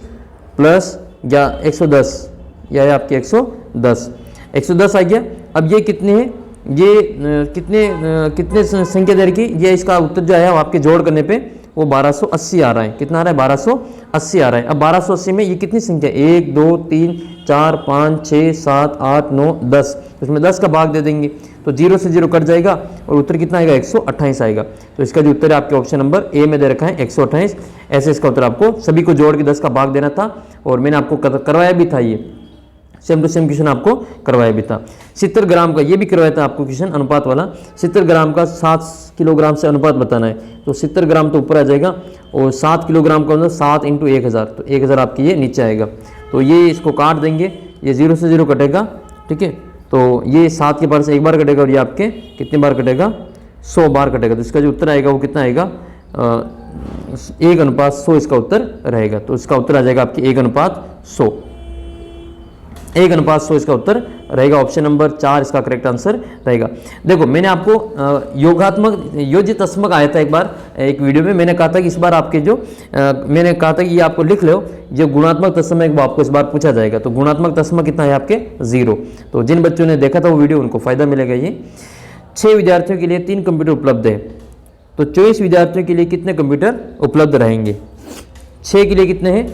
प्लस या 110 या आपके 110 आ गया। अब ये कितने हैं, ये कितने संख्या दे रखी, ये इसका उत्तर जो है आपके जोड़ करने पे वो 1280 आ रहा है। कितना आ रहा है, 1280 आ रहा है। अब 1280 में ये कितनी संख्या, 1 2 3 4 5 6 7 8 9 10, उसमें 10 का भाग दे देंगे तो 0 से 0 कट जाएगा और उत्तर कितना आएगा, 128 आएगा। तो इसका जो उत्तर है आपके ऑप्शन नंबर ए में दे रखा है 128। ऐसे इसका उत्तर आपको सभी को जोड़ के 10 का भाग देना था और मैंने आपको करवाया भी था, ये सेम टू सेम क्वेश्चन आपको करवाया भी था। 70 ग्राम का ये भी करवाया था आपको क्वेश्चन अनुपात वाला। 70 ग्राम का 7 किलोग्राम से अनुपात बताना है। तो 70 ग्राम तो ऊपर आ जाएगा और 7 किलोग्राम का मतलब 7 × 1000, तो 1000 आपके ये नीचे आएगा। तो ये इसको काट देंगे, ये 0 से 0 कटेगा, ठीक है। तो ये 7 के बार से एक बार कटेगा और ये आपके कितने बार कटेगा, 100 बार कटेगा। तो इसका जो उत्तर आएगा वो कितना आएगा, 1:100 इसका उत्तर रहेगा। तो इसका उत्तर आ जाएगा आपके 1:100, 1:100 इसका उत्तर रहेगा। ऑप्शन नंबर 4 इसका करेक्ट आंसर रहेगा। देखो मैंने आपको योगात्मक योजितस्मक आया था एक बार एक वीडियो में, मैंने कहा था कि इस बार आपके जो मैंने कहा था कि ये आपको लिख लो, जो गुणात्मक तत्समक वो आपको इस बार पूछा जाएगा। तो गुणात्मक तत्समक कितना है आपके 0। तो जिन बच्चों ने देखा था वो वीडियो उनको फायदा मिलेगा। ये 6 विद्यार्थियों के लिए 3 कंप्यूटर उपलब्ध है, तो 24 विद्यार्थियों के लिए कितने कंप्यूटर उपलब्ध रहेंगे। 6 के लिए कितने हैं,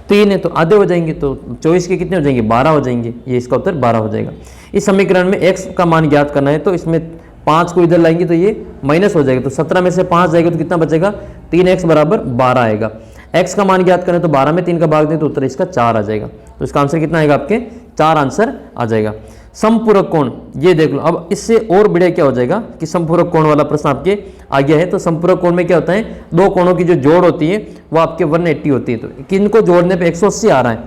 3 है तो आधे हो जाएंगे, तो 24 के कितने हो जाएंगे, 12 हो जाएंगे। ये इसका उत्तर 12 हो जाएगा। इस समीकरण में x का मान ज्ञात करना है, तो इसमें 5 को इधर लाएंगे तो ये माइनस हो जाएगा, तो 17 में से 5 जाएगा तो कितना बचेगा, 3x बराबर 12 आएगा। x का मान ज्ञात करें तो 12 में 3 का भाग दें तो उत्तर इसका 4 आ जाएगा। तो इसका आंसर कितना आएगा आपके 4 आंसर आ जाएगा। समपूरक कोण, ये देख लो। अब इससे और बढ़िया क्या हो जाएगा कि समपूरक कोण वाला प्रश्न आपके आ गया है। तो समपूरक कोण में क्या होता है, दो कोणों की जो जोड़ होती है वो आपके 180 होती है। तो किनको जोड़ने पे 180 आ रहा है,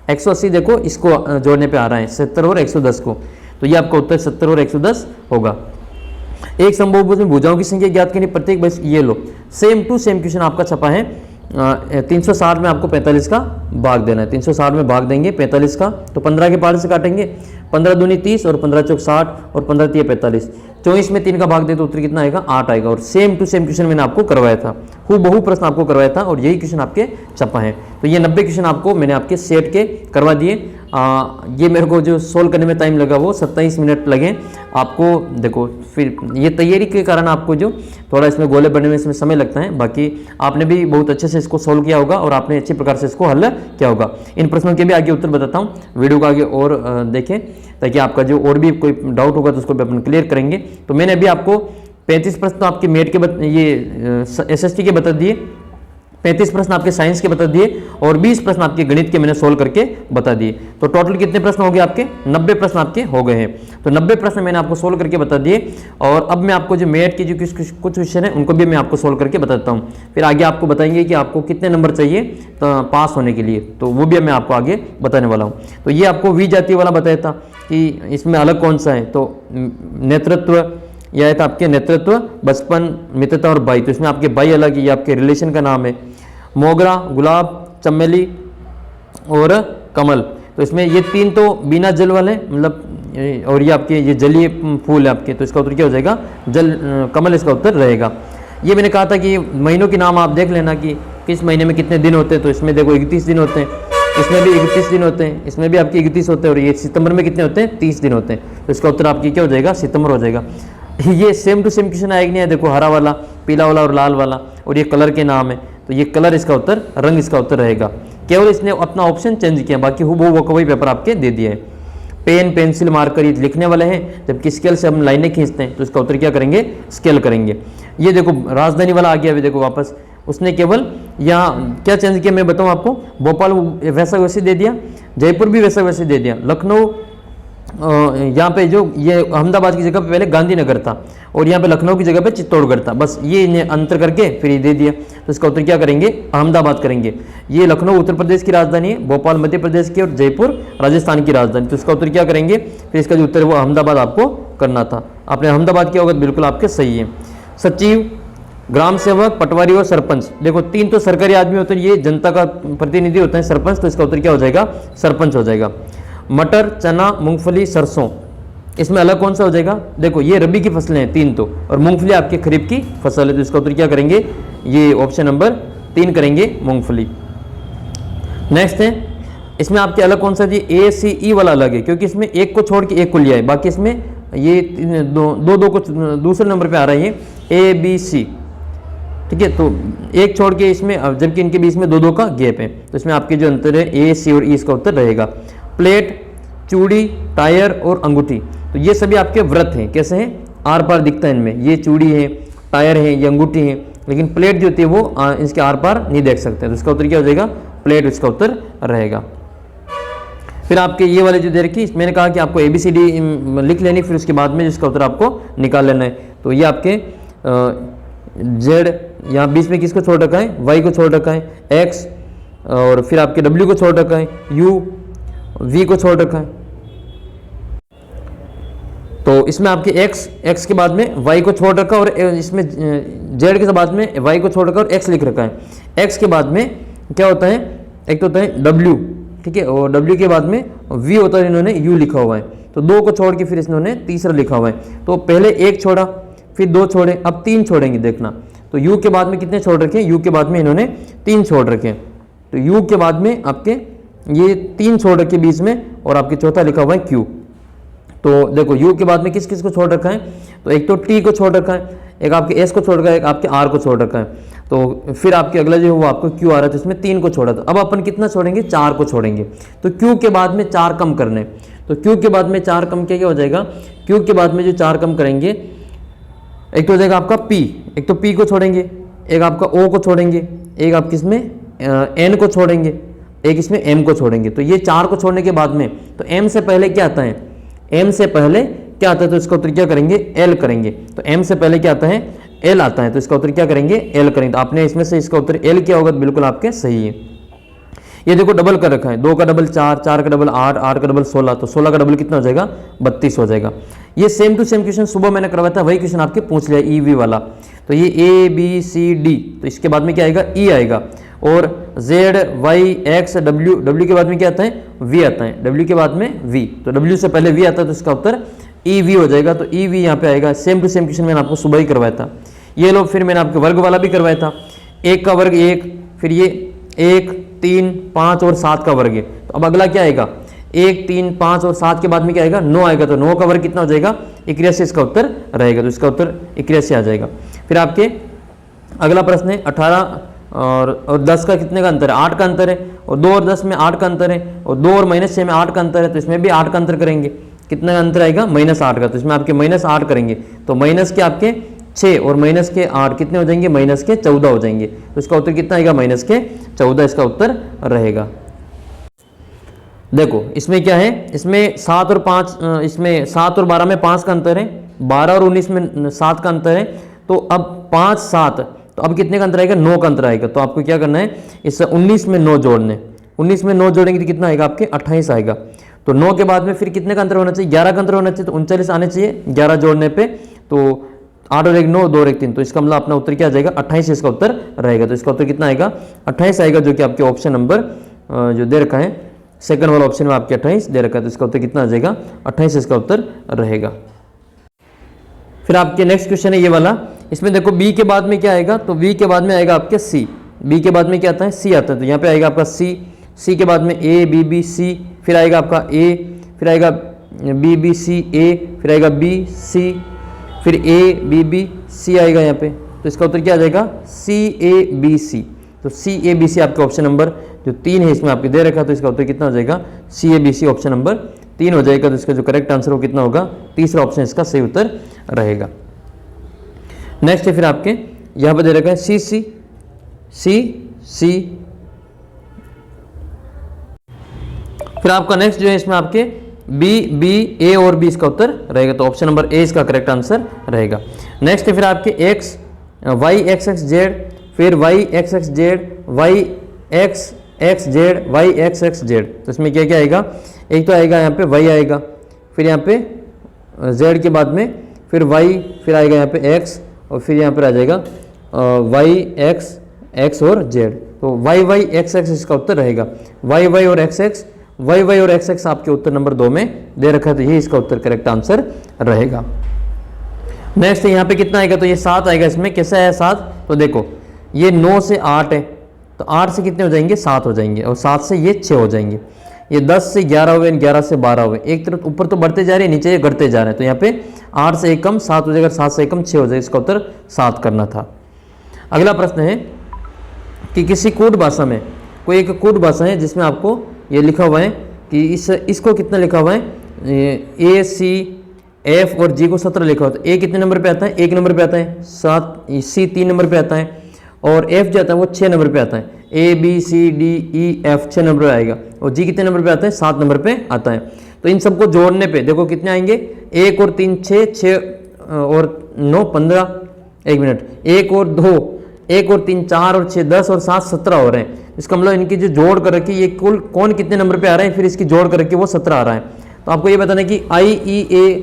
180 देखो इसको जोड़ने पे आ रहा है 70 और 110 को, तो ये आपका उत्तर 70 और 110 होगा। एक समबाहु में भुजाओं की संख्या ज्ञात करनी, प्रत्येक बस ये लो, सेम टू सेम क्वेश्चन आपका छपा है। 360 में आपको 45 का भाग देना है, 360 में भाग देंगे 45 का, तो 15 के पार से काटेंगे, 15 दूनी 30 और 15 चौक 60 और 15 तिया 45, 24 में 3 का भाग दे तो उत्तर कितना आएगा, 8 आएगा। और सेम टू सेम क्वेश्चन मैंने आपको करवाया था, हूबहू प्रश्न आपको करवाया था और यही क्वेश्चन आपके छपा है। तो ये 90 क्वेश्चन आपको मैंने आपके सेट के करवा दिए। ये मेरे को जो सोल्व करने में टाइम लगा वो 27 मिनट लगे आपको। देखो फिर ये तैयारी के कारण आपको जो थोड़ा इसमें गोले बनने में इसमें समय लगता है, बाकी आपने भी बहुत अच्छे से इसको सोल्व किया होगा और आपने अच्छी प्रकार से इसको हल किया होगा। इन प्रश्नों के भी आगे उत्तर बताता हूँ, वीडियो को आगे और देखें ताकि आपका जो और भी कोई डाउट होगा तो उसको भी अपन क्लियर करेंगे। तो मैंने अभी आपको 35 प्रश्न आपके मेट के ये SST के बता दिए, 35 प्रश्न आपके साइंस के बता दिए और 20 प्रश्न आपके गणित के मैंने सोल्व करके बता दिए। तो टोटल कितने प्रश्न हो गए आपके, 90 प्रश्न आपके हो गए हैं। तो 90 प्रश्न मैंने आपको सोल्व करके बता दिए और अब मैं आपको जो मेट के जो कुछ क्वेश्चन है उनको भी मैं आपको सोल्व करके बताता हूँ। फिर आगे आपको बताएंगे कि आपको कितने नंबर चाहिए तो पास होने के लिए, तो वो भी मैं आपको आगे बताने वाला हूँ। तो ये आपको वी जाति वाला बताया था कि इसमें अलग कौन सा है, तो नेतृत्व यह था आपके नेतृत्व, बचपन, मित्रता और भाई। तो इसमें आपके भाई अलग, ये आपके रिलेशन का नाम है। मोगरा, गुलाब, चमेली और कमल, तो इसमें ये 3 तो बिना जल वाले मतलब, और ये आपके ये जलीय फूल है आपके, तो इसका उत्तर क्या हो जाएगा, कमल इसका उत्तर रहेगा। ये मैंने कहा था कि महीनों के नाम आप देख लेना कि किस महीने में कितने दिन होते हैं। तो इसमें देखो 31 दिन होते हैं, इसमें भी 31 दिन होते हैं, इसमें भी आपके 31 होते हैं और ये सितंबर में कितने होते हैं, 30 दिन होते हैं। तो इसका उत्तर आपकी क्या हो जाएगा, सितंबर हो जाएगा। ये सेम टू सेम क्वेश्चन आएगा नहीं है, देखो हरा वाला, पीला वाला और लाल वाला, और ये कलर के नाम है, तो ये कलर इसका उत्तर, रंग इसका उत्तर रहेगा। केवल इसने अपना ऑप्शन चेंज किया, बाकी हूबहू वही पेपर आपके दे दिए हैं। पेन, पेंसिल, मार्कर ये लिखने वाले हैं, जबकि स्केल से हम लाइनें खींचते हैं, तो इसका उत्तर क्या करेंगे, स्केल करेंगे। ये देखो राजधानी वाला आ गया, अभी देखो वापस उसने केवल यहाँ क्या चेंज किया मैं बताऊँ आपको, भोपाल वैसा वैसे दे दिया, जयपुर भी वैसे वैसे दे दिया। लखनऊ यहाँ पे जो ये अहमदाबाद की जगह पे पहले गांधीनगर था और यहाँ पे लखनऊ की जगह पे चित्तौड़गढ़ था, बस ये इन्हें अंतर करके फिर ये दे दिया। तो इसका उत्तर क्या करेंगे, अहमदाबाद करेंगे। ये लखनऊ उत्तर प्रदेश की राजधानी है, भोपाल मध्य प्रदेश की और जयपुर राजस्थान की राजधानी। तो इसका उत्तर क्या करेंगे, फिर इसका जो उत्तर है वो अहमदाबाद आपको करना था। आपने अहमदाबाद किया होगा, बिल्कुल आपके सही है। सचिव, ग्राम सेवक, पटवारी और सरपंच, देखो तीन तो सरकारी आदमी होते हैं, ये जनता का प्रतिनिधि होता है सरपंच, तो इसका उत्तर क्या हो जाएगा, सरपंच हो जाएगा। मटर, चना, मूंगफली, सरसों, इसमें अलग कौन सा हो जाएगा, देखो ये रबी की फसलें हैं तीन तो, और मूंगफली आपके खरीफ की फसल है, तो इसका उत्तर क्या करेंगे, ये ऑप्शन नंबर 3 करेंगे, मूंगफली। नेक्स्ट है, इसमें आपके अलग कौन सा जी, ए सी ई वाला अलग है, क्योंकि इसमें एक को छोड़ के एक को लिया है, बाकी इसमें ये दो को दूसरे नंबर पे आ रही है ए बी सी, ठीक है। तो एक छोड़ के इसमें, जबकि इनके बीच में दो का गैप है, तो इसमें आपके जो अंतर है ए सी और ई, इसका उत्तर रहेगा। प्लेट, चूड़ी, टायर और अंगूठी, तो ये सभी आपके व्रत हैं, कैसे हैं, आर पार दिखता है इनमें, ये चूड़ी है, टायर है, ये अंगूठी है, लेकिन प्लेट जो होती है वो इसके आर पार नहीं देख सकते, तो इसका उत्तर क्या हो जाएगा, प्लेट इसका उत्तर रहेगा। फिर आपके ये वाले जो दे रखी, मैंने कहा कि आपको ABCD लिख लेनी, फिर उसके बाद में जिसका उत्तर आपको निकाल लेना है। तो ये आपके Z, यहाँ बीच में किसको छोड़ रखा है, Y को छोड़ रखा है, X, और फिर आपके W को छोड़ रखा है, U, V को छोड़ रखा है। तो इसमें आपके X के बाद में Y को छोड़ रखा, और इसमें Z के बाद में Y को छोड़ रखा और X लिख रखा है। X के बाद में क्या होता है, एक तो होता है W, ठीक है, और W के बाद में V होता है, इन्होंने U लिखा हुआ है, तो 2 को छोड़ के फिर इन्होंने तीसरा लिखा हुआ है। तो पहले 1 छोड़ा, फिर 2 छोड़े, अब 3 छोड़ेंगे, देखना। तो U के बाद में कितने छोड़ रखे हैं, U के बाद में इन्होंने 3 छोड़ रखे हैं, तो U के बाद में आपके ये 3 छोड़ रखे बीच में, और आपके चौथा लिखा हुआ है Q। तो देखो U के बाद में किस किस को छोड़ रखा है, तो एक तो T को छोड़ रखा है, एक आपके S को छोड़ रखा है, एक आपके R को छोड़ रखा है। तो फिर आपके अगला जो है वो आपको Q आ रहा है, तो इसमें 3 को छोड़ा था, अब अपन कितना छोड़ेंगे, 4 को छोड़ेंगे। तो Q के बाद में 4 कम करने, तो Q के बाद में 4 कम क्या हो जाएगा, Q के बाद में जो 4 कम करेंगे, एक तो हो जाएगा आपका P, एक तो P को छोड़ेंगे, एक आपका O को छोड़ेंगे, एक आप किसमें N को छोड़ेंगे, एक इसमें M को छोड़ेंगे। तो ये 4 को छोड़ने के बाद में, तो M से पहले क्या आता है, M से पहले क्या आता है, तो इसका उत्तर क्या करेंगे, L करेंगे। तो M से पहले क्या आता है, L आता है, तो इसका उत्तर क्या करेंगे, L करेंगे। तो आपने इसमें से इसका उत्तर L क्या होगा, बिल्कुल आपके सही है। ये देखो डबल कर रखा है, 2 का डबल 4, 4 का डबल 8, 8 का डबल 16, तो 16 का डबल कितना हो जाएगा, 32 हो जाएगा। ये सेम टू सेम क्वेश्चन सुबह मैंने करवाया था, वही क्वेश्चन आपके पूछ लिया EV वाला। तो ये ABCD, तो इसके बाद में क्या आएगा, E आएगा, और Z, Y, X, W के बाद में क्या आता है, V आता है, W के बाद में V, तो W से पहले V आता है, तो इसका उत्तर EV हो जाएगा। तो EV यहाँ पे आएगा। सेम टू सेम क्वेश्चन मैंने आपको सुबह ही करवाया था। ये लो, फिर मैंने आपके वर्ग वाला भी करवाया था, 1 का वर्ग 1, फिर ये 1, 3, 5 और 7 का वर्ग है। तो अब अगला क्या आएगा, 1, 3, 5 और 7 के बाद में क्या आएगा, 9 आएगा, तो 9 का वर्ग कितना हो जाएगा, 81 इसका उत्तर रहेगा, तो इसका उत्तर 81 आ जाएगा। फिर आपके अगला प्रश्न है 18 और 10 का कितने का अंतर है, 8 का अंतर है, और 2 और 10 में 8 का अंतर है, और 2 और -6 में 8 का अंतर है, तो इसमें भी 8 का अंतर करेंगे, कितना का अंतर आएगा, -8 का, तो इसमें आपके -8 करेंगे, तो माइनस के आपके 6 और माइनस के 8 कितने हो जाएंगे, माइनस के 14 हो जाएंगे, तो इसका उत्तर कितना आएगा, माइनस के 14 इसका उत्तर रहेगा। देखो इसमें क्या है, इसमें 7 और 5, इसमें 7 और 12 में 5 का अंतर है, 12 और 19 में 7 का अंतर है, तो अब 5, 7, तो अब कितने का अंतर आएगा, 9 का अंतर आएगा। तो आपको क्या करना है, इस 19 में 9 जोड़ने, 19 में 9 जोड़ेंगे तो कितना आएगा, आपके 28 आएगा। तो 9 के बाद में फिर कितने का अंतर होना चाहिए, 11 का अंतर होना चाहिए, तो 39 आने चाहिए 11 जोड़ने पे, तो 8 और 1 9, 2 और 1 3, तो इसका मतलब अपना उत्तर क्या आ जाएगा, 28 इसका उत्तर रहेगा। तो इसका उत्तर कितना आएगा, 28 आएगा, जो कि आपके ऑप्शन नंबर जो दे रखा है सेकंड वाला ऑप्शन में आपके 28 दे रखा है, तो इसका उत्तर कितना आ जाएगा, 28 इसका उत्तर रहेगा। फिर आपके नेक्स्ट क्वेश्चन है ये वाला, इसमें देखो B के बाद में क्या आएगा, तो B के बाद में आएगा आपके C, B के बाद में क्या आता है, C आता है, तो यहाँ पे आएगा आपका C के बाद में A B B C, फिर आएगा आपका A, फिर आएगा B B C A, फिर आएगा B C, फिर A B B C आएगा यहाँ पे, तो इसका उत्तर क्या आ जाएगा, C A B C। तो C A B C आपका ऑप्शन नंबर जो 3 है इसमें आपके दे रखा, तो इसका उत्तर कितना हो जाएगा, C A B C option number 3 हो जाएगा। तो इसका जो करेक्ट आंसर हो कितना होगा, तीसरा ऑप्शन इसका सही उत्तर रहेगा। नेक्स्ट है फिर आपके यहाँ पर दे रखा है C। फिर फिर आपका नेक्स्ट जो है इसमें आपके बी ए और बी इसका उत्तर रहेगा, तो ऑप्शन नंबर ए इसका करेक्ट आंसर रहेगा। नेक्स्ट है फिर आपके X Y X X Z, फिर Y X X Z, Y X X Z, Y X X Z. तो इसमें क्या क्या आएगा, एक तो आएगा यहाँ पे वाई आएगा, फिर यहाँ पे जेड के बाद में फिर वाई, फिर आएगा यहाँ पे एक्स, और फिर यहाँ पर आ जाएगा वाई एक्स एक्स और जेड। तो वाई वाई एक्स एक्स इसका उत्तर रहेगा, वाई वाई और एक्स एक्स, वाई वाई और एक्स एक्स आपके उत्तर नंबर 2 में दे रखा है, तो ये इसका उत्तर करेक्ट आंसर रहेगा। नेक्स्ट यहाँ पे कितना आएगा, तो ये 7 आएगा। इसमें कैसा है 7, तो देखो ये 9 से 8 है, तो 8 से कितने हो जाएंगे 7 हो जाएंगे, और 7 से ये 6 हो जाएंगे। ये 10 से 11 हुए, 11 से 12 हुए, एक तरफ ऊपर तो बढ़ते जा रहे हैं, नीचे ये घटते जा रहे हैं, तो यहाँ पे 8 से 1 कम 7 हो जाएगा, 7 से 1 कम 6 हो जाएगा, इसका उत्तर 7 करना था। अगला प्रश्न है कि किसी कूट भाषा में, कोई एक कूट भाषा है जिसमें आपको ये लिखा हुआ है कि इसको कितना लिखा हुआ है, ए सी एफ और जी को 17 लिखा हुआ है, तो ए कितने नंबर पे आता है, 1 नंबर पे आता है, 7 सी 3 नंबर पे आता है, और एफ जो आता है वो 6 नंबर पे आता है, A B C D E F 6 number पे आएगा, और जी कितने नंबर पे आता है 7 नंबर पे आता है। तो इन सबको जोड़ने पे देखो कितने आएंगे, 1 और 3 6, 6 और 9 15, 1 मिनट, 1 और 2, 1 और 3 4 और 6 10 और 7 17 हो रहे हैं। इसका मतलब इनकी जो जोड़ कर रखी, ये कुल कौन कितने नंबर पे आ रहा है, फिर इसकी जोड़ कर रखी वो 17 आ रहा है। तो आपको ये बताना है कि आई ई ए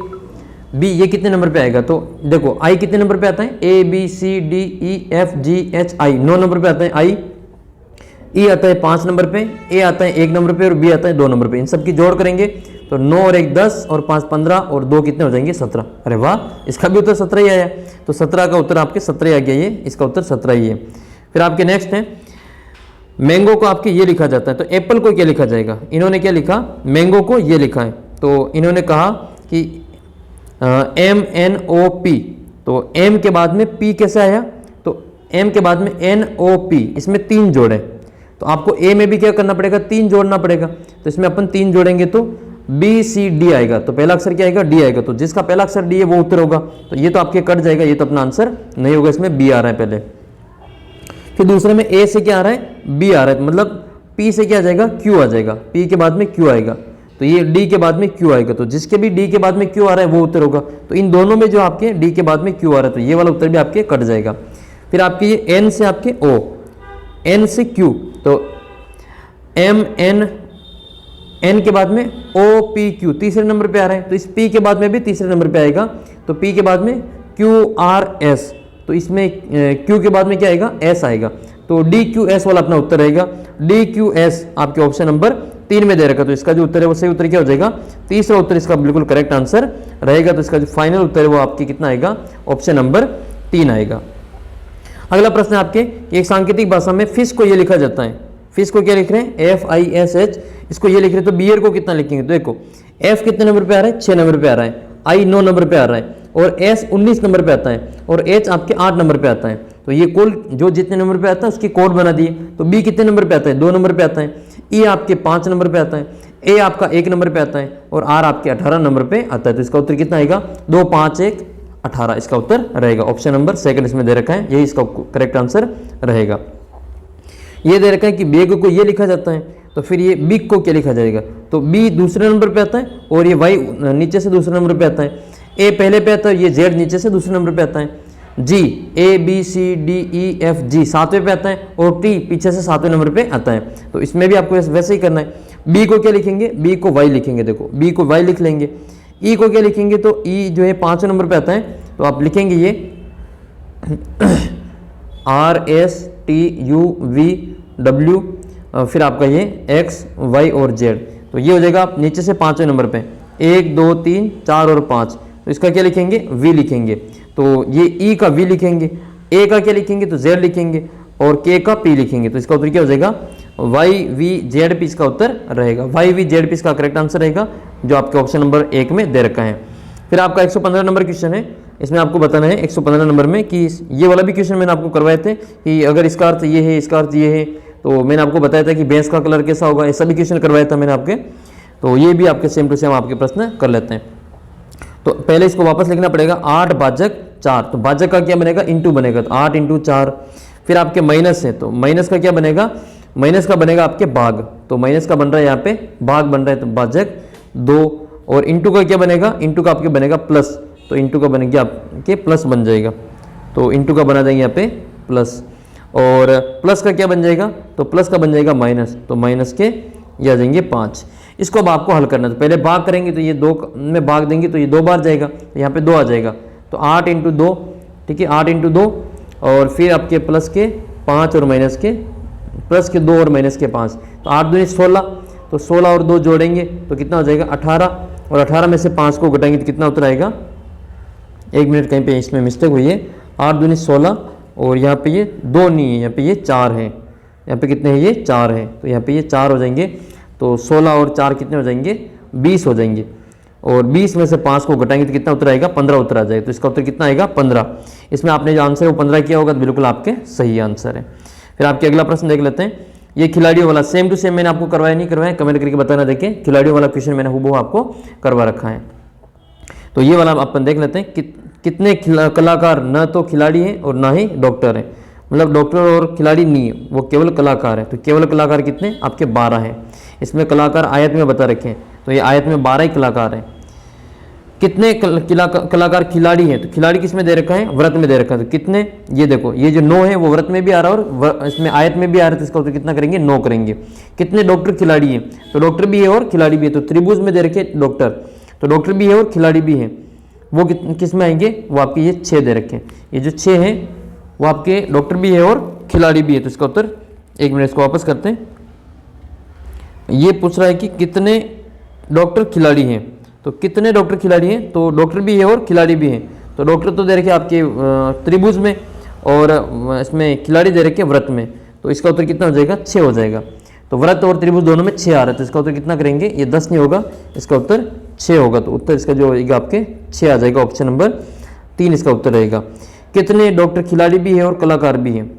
बी ये कितने नंबर पे आएगा। तो देखो आई कितने नंबर पे आता है, A B C D E F G H I 9 number पे आता है आई, ई आता है 5 नंबर पे, ए आता है 1 नंबर पे, और बी आता है 2 नंबर पे। इन सब की जोड़ करेंगे तो 9 और 1 10 और 5 15 और 2 कितने हो जाएंगे 17। अरे वाह, इसका भी उत्तर 17 ही आया। तो 17 का उत्तर आपके 17 आ गया, ये इसका उत्तर 17 ही है। फिर आपके नेक्स्ट है मैंगो को आपके ये लिखा जाता है, तो एप्पल को क्या लिखा जाएगा, इन्होंने क्या लिखा, मैंगो को ये लिखा है, तो इन्होंने कहा कि एम एन ओ पी, तो एम के बाद में पी कैसे आया, तो एम के बाद में एन ओ पी, इसमें 3 जोड़े, तो आपको ए में भी क्या करना पड़ेगा 3 जोड़ना पड़ेगा। तो इसमें अपन 3 जोड़ेंगे तो बी सी डी आएगा, तो पहला अक्षर क्या आएगा डी आएगा, तो जिसका पहला अक्षर डी है वो उत्तर होगा। तो ये तो आपके कट जाएगा, ये तो अपना आंसर नहीं होगा, इसमें बी आ रहा है पहले। फिर दूसरे में ए से क्या आ रहा है बी आ रहा है, मतलब पी से क्या आ जाएगा क्यू आ जाएगा, पी के बाद में क्यू आएगा, तो ये डी के बाद में क्यू आएगा, तो जिसके भी डी के बाद में क्यू आ रहा है वो उत्तर होगा। तो इन दोनों में जो आपके डी के बाद में क्यू आ रहा है, तो ये वाला उत्तर भी आपके कट जाएगा। फिर आपके ये एन से आपके ओ, एन से क्यू, तो एम एन, एन के बाद में ओ पी क्यू तीसरे नंबर पे आ रहा है, तो इस पी के बाद में भी तीसरे नंबर पे आएगा, तो पी के बाद में क्यू आर एस, तो इसमें क्यू के बाद में क्या आएगा एस आएगा, तो डी क्यू एस वाला अपना उत्तर रहेगा। डी क्यू एस आपके ऑप्शन नंबर 3 में दे रखा, तो इसका जो उत्तर है वो सही उत्तर क्या हो जाएगा, तीसरा उत्तर इसका बिल्कुल करेक्ट आंसर रहेगा। तो इसका जो फाइनल उत्तर है वो आपकी कितना आएगा, ऑप्शन नंबर 3 आएगा। अगला प्रश्न है आपके, एक सांकेतिक भाषा में फिश को ये लिखा जाता है, फिश को क्या लिख रहे हैं एफ आई एस एच, इसको ये लिख रहे हैं, तो बियर को कितना लिखेंगे, तो देखो एफ कितने नंबर पे आ रहा है 6 नंबर पे आ रहा है, आई 9 नंबर पे आ रहा है, और एस 19 नंबर पे आता है, और एच आपके 8 नंबर पे आता है। तो ये कुल जो जितने नंबर पे आता है उसकी कोड बना दिए। तो बी कितने नंबर पे आता है 2 नंबर पे आता है, ई आपके 5 नंबर पे आता है, ए आपका 1 नंबर पे आता है, और आर आपके 18 नंबर पे आता है। तो इसका उत्तर कितना आएगा 2 5 1 18, इसका उत्तर रहेगा ऑप्शन नंबर 2 इसमें दे रखा है, यही इसका करेक्ट आंसर रहेगा। ये दे रखा है कि बेग को ये लिखा जाता है, तो फिर ये बिग को क्या लिखा जाएगा, तो बी दूसरे नंबर पे आता है, और ये वाई नीचे से दूसरे नंबर पे आता है, ए पहले पे आता है, ये जेड नीचे से दूसरे नंबर पे आता है, जी A B C D E F G 7वें पे आता है, और टी पीछे से 7वें नंबर पे आता है। तो इसमें भी आपको वैसे ही करना है। बी को क्या लिखेंगे, बी को वाई लिखेंगे, देखो बी को वाई लिख लेंगे। ई को क्या लिखेंगे, तो ई जो है 5वें नंबर पे आता है, तो आप लिखेंगे ये R S T U V W, फिर आपका ये एक्स वाई और जेड, तो ये हो जाएगा आप नीचे से 5वें नंबर पे 1 2 3 4 और 5, तो इसका क्या लिखेंगे वी लिखेंगे, तो ये ई का वी लिखेंगे, ए का क्या लिखेंगे तो जेड लिखेंगे, और के का पी लिखेंगे। तो इसका उत्तर क्या हो जाएगा वाई वी जेड पी, इसका उत्तर रहेगा वाई वी जेड पी, इसका करेक्ट आंसर रहेगा जो आपके ऑप्शन नंबर 1 में दे रखा है। फिर आपका 115 नंबर क्वेश्चन है, इसमें आपको बताना है 115 नंबर में कि ये वाला भी क्वेश्चन मैंने आपको करवाए थे कि अगर इसका अर्थ ये है इसका अर्थ ये है, तो मैंने आपको बताया था कि भैंस का कलर कैसा होगा, ऐसा भी क्वेश्चन करवाया था मैंने आपके। तो ये भी आपके सेम टू सेम आपके प्रश्न कर लेते हैं। तो पहले इसको वापस लिखना पड़ेगा 8 भाजक 4, तो भाजक का क्या बनेगा इंटू बनेगा, तो 8 × 4। फिर आपके माइनस है, तो माइनस का क्या बनेगा माइनस का बनेगा आपके भाग, तो माइनस का बन रहा है यहाँ पे भाग बन रहा है, तो भाजक 2, और इंटू का क्या बनेगा, इंटू का आपके बनेगा प्लस, तो इंटू का बनेगा आपके प्लस बन जाएगा, तो इंटू का बना देंगे यहाँ पे प्लस, और प्लस का क्या बन जाएगा, तो प्लस का बन जाएगा माइनस, तो माइनस के ये आ जाएंगे 5। इसको अब आपको हल करना है, तो पहले भाग करेंगे तो ये 2 में भाग देंगे तो ये 2 बार जाएगा, तो यहाँ पे 2 आ जाएगा, तो 8 × 2, ठीक है 8 × 2, और फिर आपके प्लस के 5 और माइनस के, प्लस के 2 और माइनस के 5, तो 8 दूनी 16, तो 16 और 2 जोड़ेंगे तो कितना हो जाएगा 18, और 18 में से 5 को घटाएंगे तो कितना उत्तर आएगा, 1 मिनट कहीं पे इसमें मिस्टेक हुई है, 8 दूनी 16, और यहाँ पे ये 2 नहीं है, यहाँ पे ये 4 है, यहाँ पे कितने हैं ये 4 है, तो यहाँ पे ये 4 हो जाएंगे, तो 16 और 4 कितने हो जाएंगे 20 हो जाएंगे, और 20 में से 5 को घटाएंगे तो कितना उत्तर आएगा 15 उत्तर आ जाएगा, तो इसका उत्तर कितना आएगा 15। इसमें आपने जो आंसर है वो 15 किया होगा, तो बिल्कुल आपके सही आंसर है। फिर आपके अगला प्रश्न देख लेते हैं, ये खिलाड़ियों वाला सेम टू सेम मैंने आपको करवाया नहीं करवाया, कमेंट करके बताना। देखें खिलाड़ियों वाला क्वेश्चन मैंने हूबहू आपको करवा रखा है, तो ये वाला अपन देख लेते हैं, कितने कलाकार न तो खिलाड़ी हैं और ना ही डॉक्टर हैं, मतलब डॉक्टर और खिलाड़ी नहीं है, वो केवल कलाकार है, तो केवल कलाकार कितने आपके 12 हैं। इसमें कलाकार आयत में बता रखे हैं, तो ये आयत में 12 ही कलाकार हैं। कितने कलाकार खिलाड़ी हैं, तो खिलाड़ी किस में दे रखा है, व्रत में दे रखा है, तो कितने, ये देखो ये जो 9 है वो व्रत में भी आ रहा है और इसमें आयत में भी आ रहा है, तो इसका उत्तर कितना करेंगे 9 करेंगे। कितने डॉक्टर खिलाड़ी हैं, तो डॉक्टर भी है और खिलाड़ी भी है, तो त्रिभुज में दे रखे डॉक्टर, तो डॉक्टर भी है और खिलाड़ी भी है, वो किस में आएंगे, वो आपके ये 6 दे रखे हैं, ये जो 6 हैं वो आपके डॉक्टर भी है और खिलाड़ी भी है, तो इसका उत्तर 1 मिनट इसको वापस करते हैं। ये पूछ रहा है कि कितने डॉक्टर खिलाड़ी हैं, तो कितने डॉक्टर खिलाड़ी हैं, तो डॉक्टर भी है और खिलाड़ी भी हैं, तो डॉक्टर तो दे रखे आपके त्रिभुज में और इसमें खिलाड़ी दे रखे व्रत में, तो इसका उत्तर कितना हो जाएगा 6 हो जाएगा। तो व्रत और त्रिभुज दोनों में 6 आ रहा है, तो इसका उत्तर कितना करेंगे, ये 10 नहीं होगा, इसका उत्तर 6 होगा, तो उत्तर इसका जो होगा आपके 6 आ जाएगा, ऑप्शन नंबर 3 इसका उत्तर रहेगा। कितने डॉक्टर खिलाड़ी भी है और कलाकार भी हैं,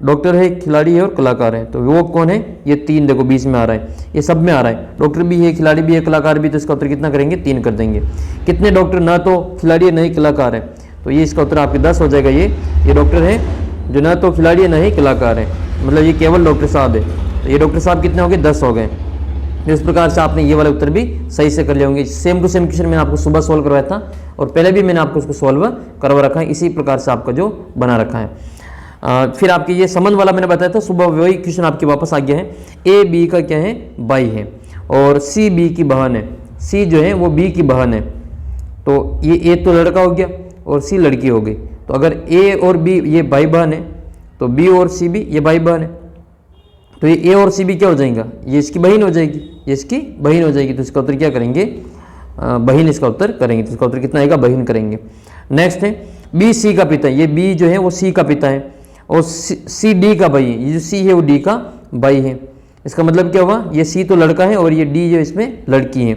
डॉक्टर है खिलाड़ी है और कलाकार है, तो वो कौन है, ये 3 देखो 20 में आ रहा है, ये सब में आ रहा है, डॉक्टर भी है खिलाड़ी भी है कलाकार भी, तो इसका उत्तर कितना करेंगे 3 कर देंगे। कितने डॉक्टर ना तो खिलाड़ी है ना ही कलाकार है, तो ये इसका उत्तर आपके 10 हो जाएगा। ये डॉक्टर है जो ना तो खिलाड़ी है ना ही कलाकार है, मतलब ये केवल डॉक्टर साहब है, तो ये डॉक्टर साहब कितने हो गए 10 हो गए। इस प्रकार से आपने ये वाले उत्तर भी सही से कर लिए होंगे। सेम टू सेम क्वेश्चन मैंने आपको सुबह सॉल्व करवाया था और पहले भी मैंने आपको उसको सॉल्व करवा रखा है, इसी प्रकार से आपका जो बना रखा है। फिर आपके ये संबंध वाला मैंने बताया था सुबह, वही क्वेश्चन आपके वापस आ गया है। ए बी का क्या है भाई है और सी बी की बहन है, सी जो है वो बी की बहन है, तो ये ए तो लड़का हो गया और सी लड़की हो गई, तो अगर ए और बी ये भाई बहन है तो बी और सी भी ये भाई बहन है, तो ये ए और सी भी क्या हो जाएगा, ये इसकी बहन हो जाएगी, ये इसकी बहन हो जाएगी, तो इसका उत्तर क्या करेंगे बहन इसका उत्तर करेंगे, तो इसका उत्तर कितना आएगा बहन करेंगे। नेक्स्ट है बी सी का पिता है, ये बी जो है वो सी का पिता है और सी डी का भाई है, ये जो सी है वो डी का भाई है। इसका मतलब क्या हुआ, ये सी तो लड़का है और ये डी जो इसमें लड़की है,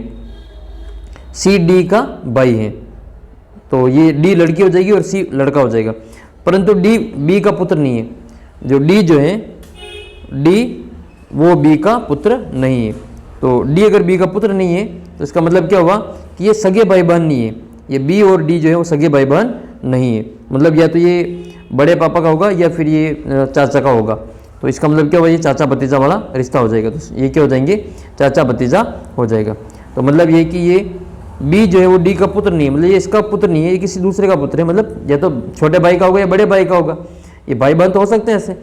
सी डी का भाई है, तो ये डी लड़की हो जाएगी और सी लड़का हो जाएगा, परंतु डी बी का पुत्र नहीं है, जो डी जो है डी वो बी का पुत्र नहीं है, तो डी अगर बी का पुत्र नहीं है तो इसका मतलब क्या हुआ कि ये सगे भाई बहन नहीं है, ये बी और डी जो है वो सगे भाई बहन नहीं है, मतलब या तो ये बड़े पापा का होगा या फिर ये चाचा का होगा, तो इसका मतलब क्या हुआ ये चाचा भतीजा वाला रिश्ता हो जाएगा, तो ये क्या हो जाएंगे चाचा भतीजा हो जाएगा। तो मतलब ये कि ये बी जो है वो डी का पुत्र नहीं है, मतलब ये इसका पुत्र नहीं है, ये किसी दूसरे का पुत्र है, मतलब या तो छोटे भाई का होगा या बड़े भाई का होगा, ये भाई बहन तो हो सकते हैं ऐसे,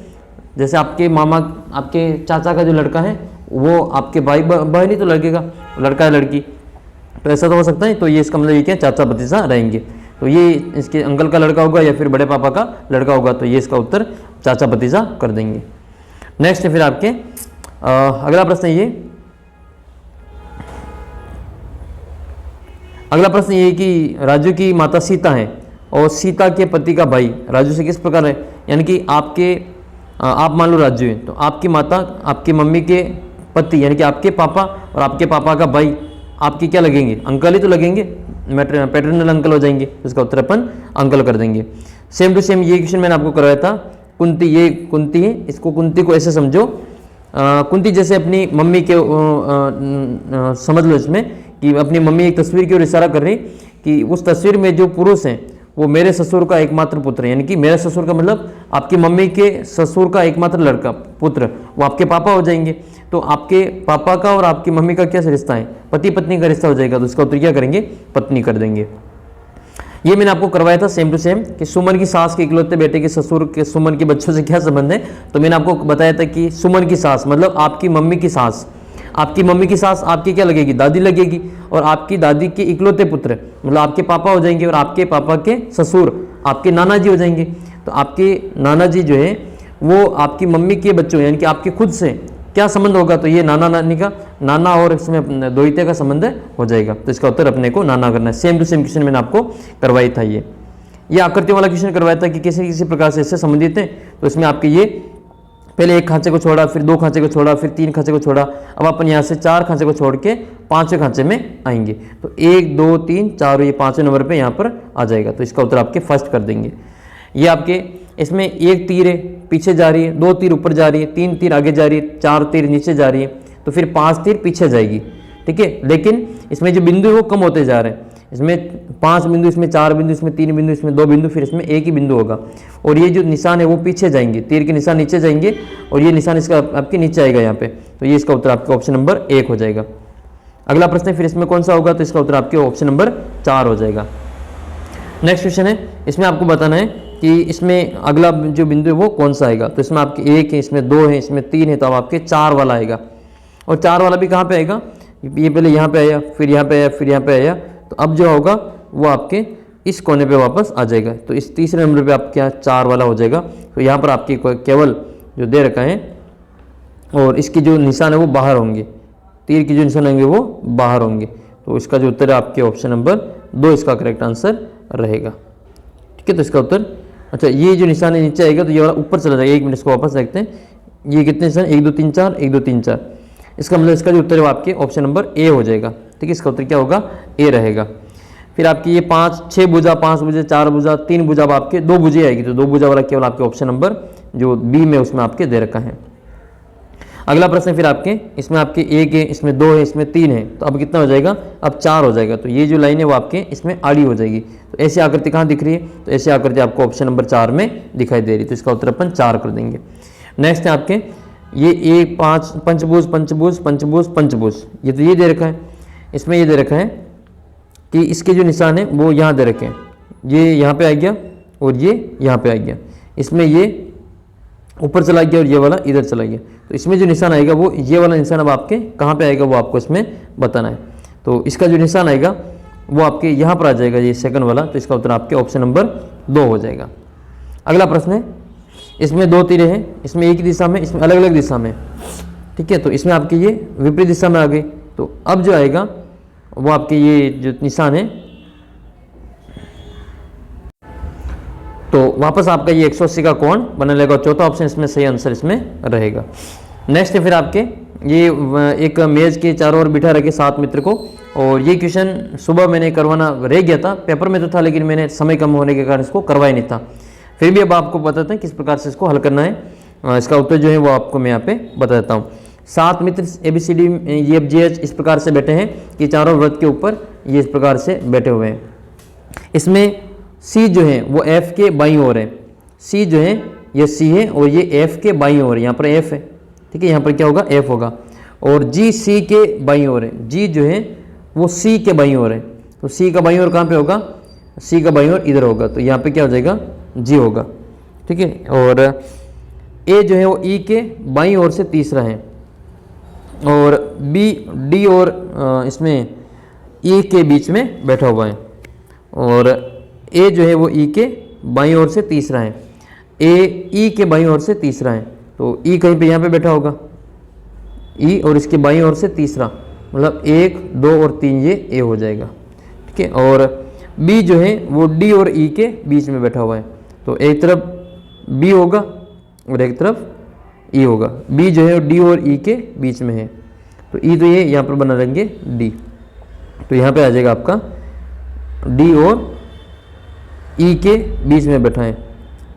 जैसे आपके मामा आपके चाचा का जो लड़का है वो आपके भाई बहन ही तो लड़के का, लड़का है लड़की, तो ऐसा तो हो सकता है, तो ये इसका मतलब ये क्या चाचा भतीजा रहेंगे, तो ये इसके अंकल का लड़का होगा या फिर बड़े पापा का लड़का होगा, तो ये इसका उत्तर चाचा भतीजा कर देंगे। नेक्स्ट है फिर आपके अगला प्रश्न ये, अगला प्रश्न ये कि राजू की माता सीता है और सीता के पति का भाई राजू से किस प्रकार है, यानी कि आप मान लो राजू है, तो आपकी माता आपकी मम्मी के पति यानी कि आपके पापा और आपके पापा का भाई आपके क्या लगेंगे, अंकल ही तो लगेंगे, पैटर्नल अंकल हो जाएंगे, तो इसका उत्तर अपन अंकल कर देंगे। सेम टू सेम ये क्वेश्चन मैंने आपको करवाया था, कुंती, ये कुंती है, इसको कुंती को ऐसे समझो, कुंती जैसे अपनी मम्मी के समझ लो इसमें कि अपनी मम्मी एक तस्वीर की ओर इशारा कर रही कि उस तस्वीर में जो पुरुष हैं वो मेरे ससुर का एकमात्र पुत्र है, यानी कि मेरे ससुर का मतलब आपकी मम्मी के ससुर का एकमात्र लड़का पुत्र, वो आपके पापा हो जाएंगे। तो आपके पापा का और आपकी मम्मी का क्या रिश्ता है, पति पत्नी का रिश्ता हो जाएगा, तो इसका उत्तर क्या करेंगे, पत्नी कर देंगे। ये मैंने आपको करवाया था सेम टू सेम कि सुमन की सास के इकलौते बेटे के ससुर के सुमन के बच्चों से क्या संबंध है। तो मैंने आपको बताया था कि सुमन की सास मतलब आपकी मम्मी की सास, आपकी मम्मी की सास आपकी क्या लगेगी, दादी लगेगी, और आपकी दादी के इकलौते पुत्र मतलब आपके पापा हो जाएंगे, और आपके पापा के ससुर आपके नाना जी हो जाएंगे। तो आपके नाना जी जो है वो आपकी मम्मी के बच्चों यानी कि आपके खुद से क्या संबंध होगा, तो ये नाना नानी का, नाना और इसमें द्वैते का संबंध हो जाएगा। तो इसका उत्तर अपने को नाना करना है। सेम टू सेम क्वेश्चन मैंने आपको करवाई था। ये आकृतियों वाला क्वेश्चन करवाया था कि किसी प्रकार से इससे संबंधित है। तो इसमें आपके ये पहले एक खांचे को छोड़ा, फिर 2 खांचे को छोड़ा, फिर 3 खांचे को छोड़ा, अब अपन यहाँ से 4 खांचे को छोड़ के 5वें खांचे में आएंगे। तो 1 2 3 4 ये 5वें नंबर पे यहाँ पर आ जाएगा। तो इसका उत्तर आपके फर्स्ट कर देंगे। ये आपके इसमें 1 तीर है पीछे जा रही है, 2 तीर ऊपर जा रही है, 3 तीर आगे जा रही है, 4 तीर नीचे जा रही है, तो फिर 5 तीर पीछे जाएगी, ठीक है। लेकिन इसमें जो बिंदु है वो कम होते जा रहे हैं, इसमें 5 बिंदु, इसमें 4 बिंदु, इसमें 3 बिंदु, इसमें 2 बिंदु, फिर इसमें 1 ही बिंदु होगा। और ये जो निशान है वो पीछे जाएंगे, तीर के निशान नीचे जाएंगे, और ये निशान इसका आपके नीचे आएगा यहाँ पे। तो ये इसका उत्तर आपका ऑप्शन नंबर 1 हो जाएगा। अगला प्रश्न है फिर इसमें कौन सा होगा, तो इसका उत्तर आपके ऑप्शन नंबर 4 हो जाएगा। नेक्स्ट क्वेश्चन है, इसमें आपको बताना है कि इसमें अगला जो बिंदु है वो कौन सा आएगा। तो इसमें आपके 1 है, इसमें 2 है, इसमें 3 है, तो अब आपके 4 वाला आएगा। और 4 वाला भी कहाँ पे आएगा, ये पहले यहाँ पे आया, फिर यहाँ पे आया, फिर यहाँ पे आया, तो अब जो होगा वो आपके इस कोने पे वापस आ जाएगा। तो इस तीसरे नंबर पे आप क्या 4 वाला हो जाएगा। तो यहाँ पर आपकी केवल जो दे रखा है और इसकी जो निशान है वो बाहर होंगे, तीर की जो निशान होंगे वो बाहर होंगे। तो इसका जो उत्तर है आपके ऑप्शन नंबर 2 इसका करेक्ट आंसर रहेगा, ठीक है। तो इसका उत्तर, अच्छा ये जो निशान है नीचे आएगा तो ये वाला ऊपर चला जाएगा। 1 मिनट इसको वापस देखते हैं, ये कितने निशान, 1 2 3 4, 1 2 3 4, इसका मतलब इसका जो उत्तर है वो आपके ऑप्शन नंबर ए हो जाएगा, ठीक है। इसका उत्तर क्या होगा, ए रहेगा। फिर आपकी ये 5 6 भुजा, 5 भुजा, 4 भुजा, 3 भुजा, अब आपके 2 भुजे आएगी। तो 2 भुजा वाला केवल आपके ऑप्शन नंबर जो बी में उसमें आपके दे रखा है। अगला प्रश्न फिर आपके इसमें आपके 1 है, इसमें 2 है, इसमें 3 है, तो अब कितना हो जाएगा, अब 4 हो जाएगा। तो ये जो लाइन है वो आपके इसमें आड़ी हो जाएगी। तो ऐसी आकृति कहाँ दिख रही है, तो ऐसी आकृति आपको ऑप्शन नंबर 4 में दिखाई दे रही है। तो इसका उत्तर अपन 4 कर देंगे। नेक्स्ट है आपके ये 1 5 पंचभुज पंचभुज पंचभुज पंचभुज, ये तो ये दे रखा है। इसमें ये दे रखा है कि इसके जो निशान है वो यहाँ दे रखे हैं, ये यहाँ पे आ गया और ये यहाँ पे आ गया, इसमें ये ऊपर चला गया और ये वाला इधर चला गया। तो इसमें जो निशान आएगा वो ये वाला निशान अब आपके कहाँ पे आएगा वो आपको इसमें बताना है। तो इसका जो निशान आएगा वो आपके यहाँ पर आ जाएगा, ये सेकंड वाला। तो इसका उत्तर आपके ऑप्शन नंबर 2 हो जाएगा। अगला प्रश्न है, इसमें 2 तीरें हैं, इसमें एक ही दिशा में, इसमें अलग अलग दिशा में, ठीक है। तो इसमें आपके ये विपरीत दिशा में आ गई। तो अब जो आएगा वो आपके ये जो निशान है, तो वापस आपका ये 180 का कोण बना लेगा। चौथा ऑप्शन इसमें सही आंसर इसमें रहेगा। नेक्स्ट है फिर आपके ये एक मेज के चारों ओर बिठा रखे 7 मित्र को, और ये क्वेश्चन सुबह मैंने करवाना रह गया था, पेपर में तो था लेकिन मैंने समय कम होने के कारण इसको करवाया नहीं था। फिर भी अब आपको बताते हैं किस प्रकार से इसको हल करना है। इसका उत्तर जो है वो आपको मैं यहाँ पे बता देता हूँ। 7 मित्र ABCD EFGH इस प्रकार से बैठे हैं कि चारों वृत्त के ऊपर ये इस प्रकार से बैठे हुए हैं। इसमें C जो है वो F के बाईं ओर है, C जो है ये C है और ये F के बाईं ओर है, यहाँ पर F है, ठीक है। यहाँ पर क्या होगा, F होगा। और G C के बाईं ओर है, G जो है वो C के बाईं ओर है। तो C का बाईं ओर कहाँ पे होगा, C का बाईं ओर इधर होगा। तो यहाँ पे क्या हो जाएगा, G होगा, ठीक है। और A जो है वो E के बाईं ओर से तीसरा है, और B D और इसमें E के बीच में बैठा हुआ है, और A जो है वो E के बाईं ओर से तीसरा है, A E के बाईं ओर से तीसरा है। तो E कहीं पे यहाँ पे बैठा होगा, E और इसके बाईं ओर से तीसरा, मतलब 1 2 और 3 ये A हो जाएगा, ठीक है। और B जो है वो D और E के बीच में बैठा हुआ है। तो एक तरफ B होगा और एक तरफ E होगा। B जो है D और E के बीच में है, तो E तो ये यहाँ पर बना लेंगे D। तो यहाँ पे आ जाएगा आपका D और E के बीच में बैठा है।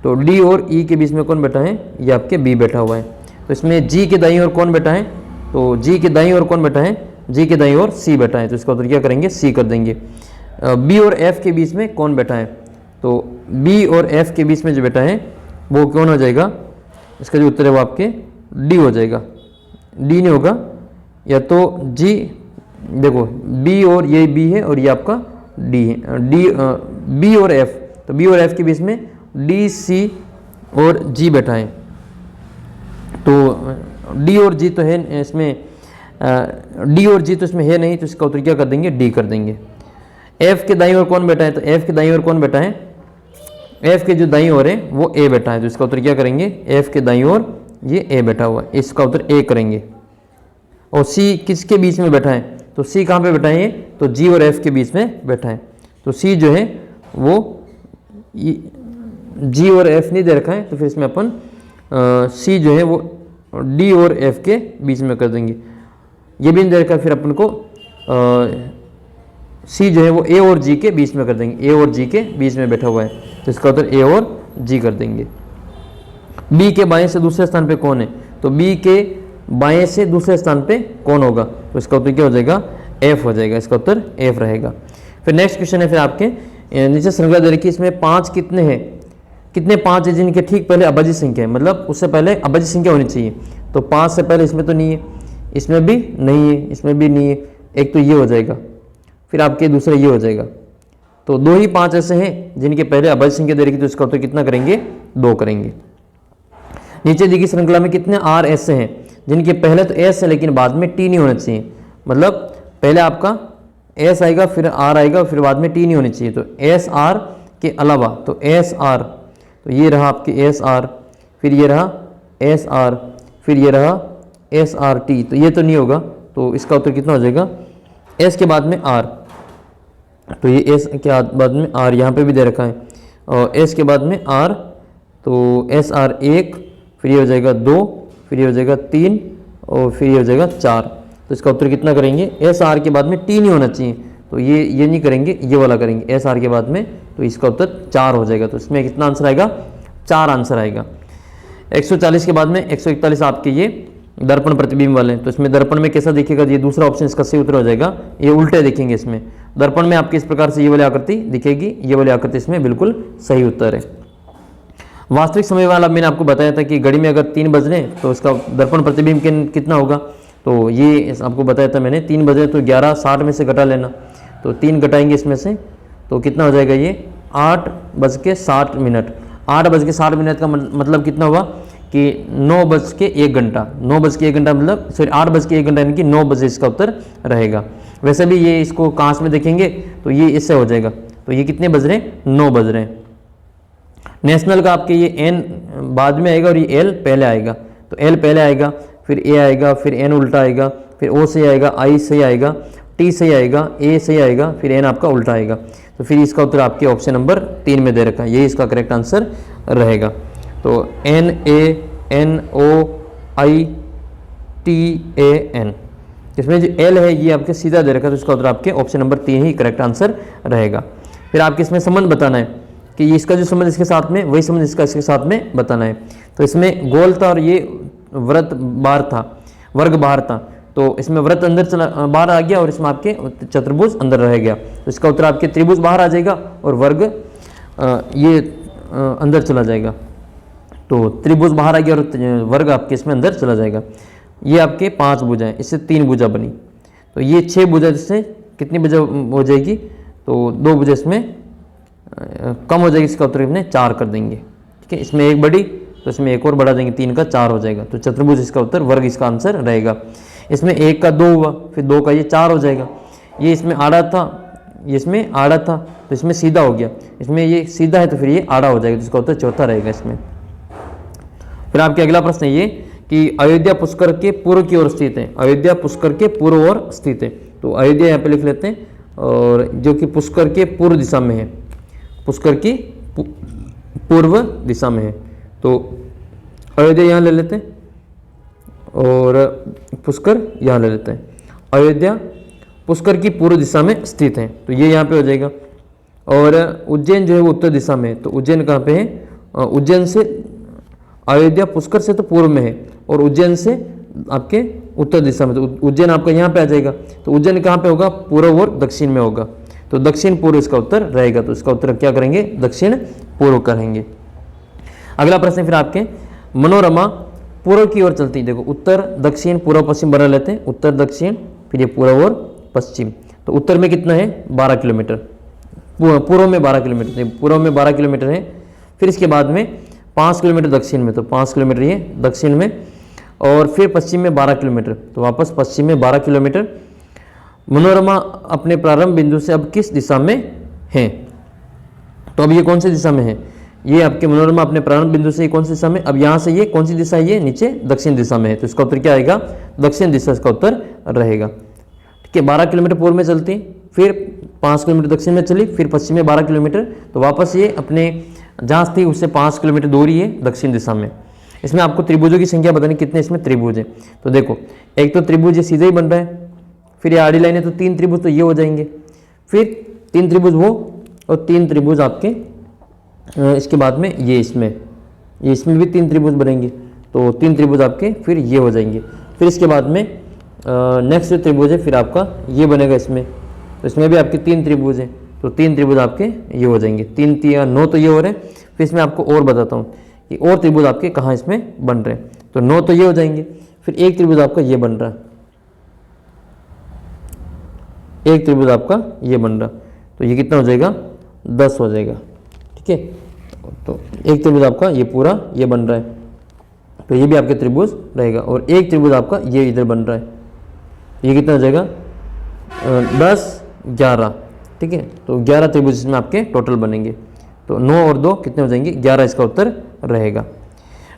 तो D और E के बीच में कौन बैठा है, ये आपके B बैठा हुआ है। तो इसमें G के दाईं ओर कौन बैठा है, तो G के दाईं ओर कौन बैठा है, G के दाईं ओर C बैठा है। तो इसका उत्तर क्या करेंगे, C कर देंगे। B और F के बीच में कौन बैठा है, तो तो बी और एफ के बीच में जो बेटा है वो कौन हो जाएगा, इसका जो उत्तर है वो आपके डी हो जाएगा। डी नहीं होगा, या तो जी, देखो बी और ये बी है और ये आपका डी है, डी बी और एफ, तो बी और एफ के बीच में डी सी और जी बैठा है। तो डी और जी तो है इसमें, डी और जी तो इसमें है नहीं, तो इसका उत्तर क्या कर देंगे, डी कर देंगे। एफ के दाईं ओर कौन बैठा है, तो एफ के दाईं ओर कौन बैठा है, एफ के जो दाईं ओर है वो ए बैठा है, तो इसका उत्तर क्या करेंगे, एफ के दाईं ओर ये ए बैठा हुआ है, इसका उत्तर ए करेंगे। और सी किसके बीच में बैठा है, तो सी कहाँ पे बैठा है ये, तो जी और एफ के बीच में बैठा है। तो सी जो है वो जी और एफ नहीं दे रखा है, तो फिर इसमें अपन सी जो है वो डी और एफ के बीच में कर देंगे। ये भी नहीं दे रखा है, फिर अपन को सी जो है वो ए और जी के बीच में कर देंगे, ए और जी के बीच में बैठा हुआ है, तो इसका उत्तर ए और जी कर देंगे। बी के बाएं से दूसरे स्थान पे कौन है, तो बी के बाएं से दूसरे स्थान पे कौन होगा, तो इसका उत्तर क्या हो जाएगा, एफ हो जाएगा, इसका उत्तर एफ रहेगा। फिर नेक्स्ट क्वेश्चन है, फिर आपके नीचे श्रृंखला दे रखी है, इसमें 5 कितने हैं, कितने 5 है जिनके ठीक पहले अभाज्य संख्या है, मतलब उससे पहले अभाज्य संख्या होनी चाहिए। तो 5 से पहले इसमें तो नहीं है, इसमें भी नहीं है, इसमें भी नहीं है, एक तो ये हो जाएगा, फिर आपके दूसरा ये हो जाएगा। तो 2 ही 5 ऐसे हैं जिनके पहले अभाज्य संख्या दे रखी, तो इसका उत्तर कितना करेंगे, 2 करेंगे। नीचे दी गई श्रृंखला में कितने आर ऐसे हैं जिनके पहले तो एस है लेकिन बाद में टी नहीं होना चाहिए, मतलब पहले आपका एस आएगा फिर आर आएगा फिर बाद में टी नहीं होनी चाहिए। तो एस आर के अलावा, तो एस आर, तो ये रहा आपके एस आर, फिर ये रहा एस आर, फिर ये रहा एस आर टी, तो ये तो नहीं होगा, तो इसका उत्तर कितना हो जाएगा, एस के बाद में आर, तो ये एस के बाद में आर यहाँ पे भी दे रखा है, और एस के बाद में आर, तो एस आर 1, फिर ये हो जाएगा 2, फिर ये हो जाएगा 3 और फिर ये हो जाएगा 4। तो इसका उत्तर कितना करेंगे, एस आर के बाद में टी नहीं होना चाहिए, तो ये नहीं करेंगे, ये वाला करेंगे एस आर के बाद में, तो इसका उत्तर 4 हो जाएगा। तो इसमें कितना आंसर आएगा, 4 आंसर आएगा। 140 के बाद में 141 आपके ये दर्पण प्रतिबिंब वाले हैं, तो इसमें दर्पण में कैसा दिखेगा, ये दूसरा ऑप्शन इसका सही उत्तर हो जाएगा। ये उल्टे दिखेंगे, इसमें दर्पण में आपकी इस प्रकार से ये वाली आकृति दिखेगी, ये वाली आकृति इसमें बिल्कुल सही उत्तर है। वास्तविक समय वाला मैंने आपको बताया था कि घड़ी में अगर 3 बज रहे हैं तो इसका दर्पण प्रतिबिंब कितना होगा, तो ये आपको बताया था मैंने, 3 बजे तो 11:60 में से घटा लेना, तो 3 घटाएंगे इसमें से, तो कितना हो जाएगा ये 8:60। 8:60 का मतलब कितना हुआ कि 9:01 घंटा, 9:01 घंटा मतलब सॉरी 8:01 घंटा, यानी कि 9 बजे इसका उत्तर रहेगा। वैसे भी ये इसको कांच में देखेंगे तो ये इससे हो जाएगा, तो ये कितने बज रहे हैं, 9 बज रहे हैं। नेशनल का आपके ये एन बाद में आएगा और ये एल पहले आएगा, तो एल पहले आएगा, फिर ए आएगा, फिर एन उल्टा आएगा, फिर ओ सही आएगा, आई सही आएगा, टी सही आएगा, ए सही आएगा, फिर एन आपका उल्टा आएगा। तो फिर इसका उत्तर आपके ऑप्शन नंबर 3 में दे रखा है, यही इसका करेक्ट आंसर रहेगा। तो N A N O I T A N, इसमें जो एल है ये आपके सीधा दे रखा है, तो इसका उत्तर आपके ऑप्शन नंबर 3 ही करेक्ट आंसर रहेगा। फिर आपके इसमें संबंध बताना है कि इसका जो संबंध इसके साथ में वही संबंध इसका इसके साथ में बताना है। तो इसमें गोल था और ये वृत्त बाहर था, वर्ग बाहर था, तो इसमें वृत्त अंदर चला बाहर आ गया और इसमें आपके चतुर्भुज अंदर रह गया, तो इसका उत्तर आपके त्रिभुज बाहर आ जाएगा और वर्ग ये अंदर चला जाएगा। तो त्रिभुज बाहर आ गया और वर्ग आपके इसमें अंदर चला जाएगा। ये आपके 5 भुजाएं, इससे 3 भुजा बनी, तो ये 6 भुजा, इससे कितनी भुजा हो जाएगी, तो 2 भुजा इसमें कम हो जाएगी, इसका उत्तर इसमें 4 कर देंगे। ठीक है, इसमें एक बड़ी तो इसमें एक और बढ़ा देंगे, 3 का 4 हो जाएगा, तो चतुर्भुज इसका उत्तर, वर्ग इसका आंसर रहेगा। इसमें 1 का 2 हुआ, फिर 2 का ये 4 हो जाएगा। ये इसमें आड़ा था, ये इसमें आड़ा था, तो इसमें सीधा हो गया, इसमें ये सीधा है तो फिर ये आड़ा हो जाएगा, तो इसका उत्तर चौथा रहेगा इसमें। फिर आपके अगला प्रश्न है ये कि अयोध्या पुष्कर के पूर्व की ओर स्थित है, अयोध्या पुष्कर के पूर्व ओर स्थित है, तो अयोध्या यहाँ पे लिख लेते हैं, और जो कि पुष्कर के पूर्व दिशा में है, पुष्कर की पूर्व दिशा में है, तो अयोध्या यहाँ ले लेते हैं और पुष्कर यहाँ ले लेते हैं। अयोध्या पुष्कर की पूर्व दिशा में स्थित है, तो ये यहाँ पे हो जाएगा। और उज्जैन जो है वो उत्तर दिशा में है, तो उज्जैन कहाँ पे है, उज्जैन से अयोध्या पुष्कर से तो पूर्व में है और उज्जैन से आपके उत्तर दिशा में, तो उज्जैन आपका यहाँ पे आ जाएगा। तो उज्जैन कहाँ पे होगा, पूर्व और दक्षिण में होगा, तो दक्षिण पूर्व इसका उत्तर रहेगा। तो इसका उत्तर क्या करेंगे, दक्षिण पूर्व करेंगे। अगला प्रश्न फिर आपके, मनोरमा पूर्व की ओर चलती है। देखो उत्तर दक्षिण पूर्व पश्चिम बना लेते हैं, उत्तर दक्षिण फिर ये पूर्व और पश्चिम। तो उत्तर में कितना है 12 किलोमीटर, पूर्व में 12 किलोमीटर, पूर्व में 12 किलोमीटर है। फिर इसके बाद में 5 किलोमीटर दक्षिण में, तो 5 किलोमीटर ये दक्षिण में, और फिर पश्चिम में 12 किलोमीटर, तो वापस पश्चिम में 12 किलोमीटर। मनोरमा अपने प्रारंभ बिंदु से अब किस दिशा में है, तो अब ये कौन सी दिशा में है, ये आपके मनोरमा अपने प्रारंभ बिंदु से कौन सी दिशा में, अब यहाँ से ये कौन सी दिशा है, ये नीचे दक्षिण दिशा में है। तो इसका उत्तर क्या आएगा, दक्षिण दिशा इसका उत्तर रहेगा। ठीक है, 12 किलोमीटर पूर्व में चलती, फिर 5 किलोमीटर दक्षिण में चली, फिर पश्चिम में 12 किलोमीटर, तो वापस ये अपने जहाँ थी उससे 5 किलोमीटर दूरी है दक्षिण दिशा में। इसमें आपको त्रिभुजों की संख्या बतानी, कितने इसमें त्रिभुज है। तो देखो एक तो त्रिभुज ये सीधे ही बन रहा है, फिर ये आड़ी लाइन है तो 3 त्रिभुज तो ये हो जाएंगे, फिर 3 त्रिभुज वो, और 3 त्रिभुज आपके इसके बाद में ये इसमें भी 3 त्रिभुज बनेंगे, तो 3 त्रिभुज आपके फिर ये हो जाएंगे। फिर इसके बाद में नेक्स्ट जो त्रिभुज है फिर आपका ये बनेगा इसमें, तो इसमें भी आपके 3 त्रिभुज हैं, तो 3 त्रिभुज आपके ये हो जाएंगे, 3 3 9 तो ये हो रहे हैं। फिर इसमें आपको और बताता हूँ कि और त्रिभुज आपके कहाँ इसमें बन रहे हैं, तो 9 तो ये हो जाएंगे, फिर एक त्रिभुज आपका ये बन रहा है, एक त्रिभुज आपका ये बन रहा, तो ये कितना हो जाएगा 10 हो जाएगा। ठीक है, तो एक त्रिभुज आपका ये पूरा ये बन रहा है, तो ये भी आपके त्रिभुज रहेगा, और एक त्रिभुज आपका ये इधर बन रहा है, ये कितना हो जाएगा 10 11। ठीक है, तो 11 त्रिभुज इसमें आपके टोटल बनेंगे, तो 9 और 2 कितने हो जाएंगे 11 इसका उत्तर रहेगा।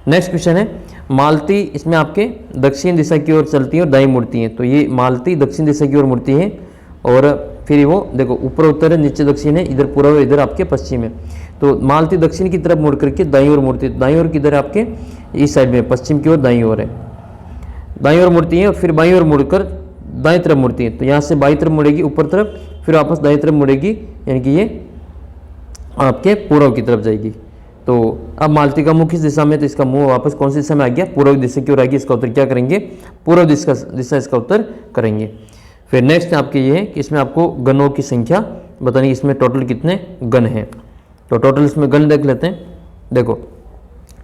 नेक्स्ट क्वेश्चन है, मालती इसमें आपके दक्षिण दिशा की ओर चलती है और दाईं मुड़ती है। तो ये मालती दक्षिण दिशा की ओर मुड़ती है, और फिर वो देखो ऊपर उत्तर है, नीचे दक्षिण है, इधर पूर्व है, इधर आपके पश्चिम है। तो मालती दक्षिण की तरफ मुड़ करके दाईं ओर मुड़ती है, दाईं ओर किधर है आपके इस साइड में, पश्चिम की ओर दाईं ओर है, दाईं ओर मुड़ती है, और फिर बाईं ओर मुड़कर दाईं तरफ मुड़ती है। तो यहाँ से बाईं तरफ मुड़ेगी ऊपर तरफ, फिर वापस दाईं तरफ मुड़ेगी, यानी कि ये आपके पूर्व की तरफ जाएगी। तो अब मालती का मुख इस दिशा में, तो इसका मुंह वापस कौन सी दिशा में आ गया, पूर्व दिशा की ओर आ गई। इसका उत्तर क्या करेंगे, पूर्व दिशा इसका उत्तर करेंगे। फिर नेक्स्ट आपके ये है कि इसमें आपको गणों की संख्या बतानी, इसमें टोटल कितने गण हैं। तो टोटल इसमें गण देख लेते हैं, देखो